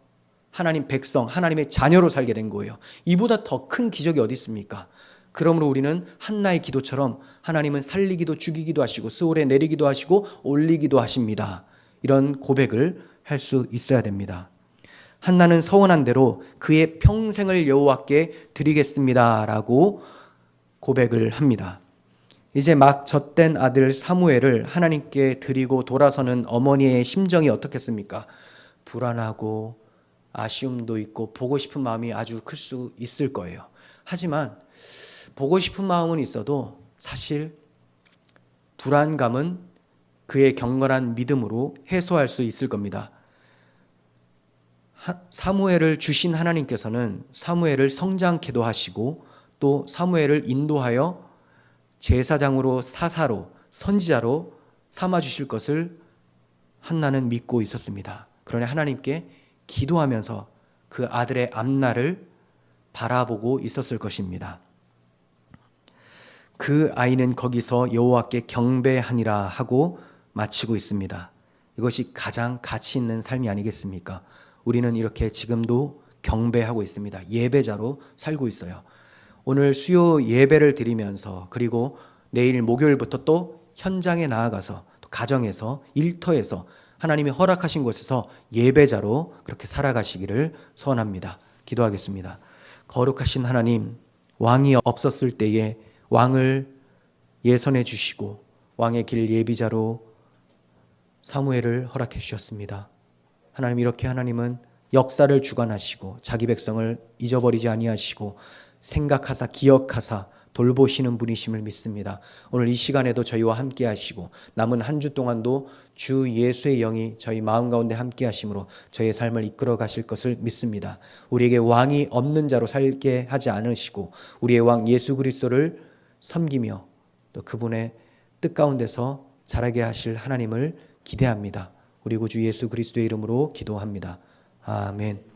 하나님 백성, 하나님의 자녀로 살게 된 거예요. 이보다 더 큰 기적이 어디 있습니까? 그러므로 우리는 한나의 기도처럼 하나님은 살리기도 죽이기도 하시고 스올에 내리기도 하시고 올리기도 하십니다. 이런 고백을 할 수 있어야 됩니다. 한나는 서원한 대로 그의 평생을 여호와께 드리겠습니다라고 고백을 합니다. 이제 막 젖된 아들 사무엘을 하나님께 드리고 돌아서는 어머니의 심정이 어떻겠습니까? 불안하고 아쉬움도 있고 보고 싶은 마음이 아주 클 수 있을 거예요. 하지만 보고 싶은 마음은 있어도 사실 불안감은 그의 경건한 믿음으로 해소할 수 있을 겁니다. 사무엘을 주신 하나님께서는 사무엘을 성장케도 하시고 또 사무엘을 인도하여 제사장으로 사사로 선지자로 삼아주실 것을 한나는 믿고 있었습니다. 그러나 하나님께 기도하면서 그 아들의 앞날을 바라보고 있었을 것입니다. 그 아이는 거기서 여호와께 경배하니라 하고 마치고 있습니다. 이것이 가장 가치 있는 삶이 아니겠습니까? 우리는 이렇게 지금도 경배하고 있습니다. 예배자로 살고 있어요. 오늘 수요 예배를 드리면서 그리고 내일 목요일부터 또 현장에 나아가서 또 가정에서 일터에서 하나님이 허락하신 곳에서 예배자로 그렇게 살아가시기를 소원합니다. 기도하겠습니다. 거룩하신 하나님, 왕이 없었을 때에 왕을 예선해 주시고 왕의 길 예비자로 사무엘을 허락해 주셨습니다. 하나님, 이렇게 하나님은 역사를 주관하시고 자기 백성을 잊어버리지 아니하시고 생각하사 기억하사 돌보시는 분이심을 믿습니다. 오늘 이 시간에도 저희와 함께 하시고 남은 한 주 동안도 주 예수의 영이 저희 마음 가운데 함께 하심으로 저희의 삶을 이끌어 가실 것을 믿습니다. 우리에게 왕이 없는 자로 살게 하지 않으시고 우리의 왕 예수 그리스도를 섬기며 또 그분의 뜻 가운데서 자라게 하실 하나님을 기대합니다. 우리 구주 예수 그리스도의 이름으로 기도합니다. 아멘.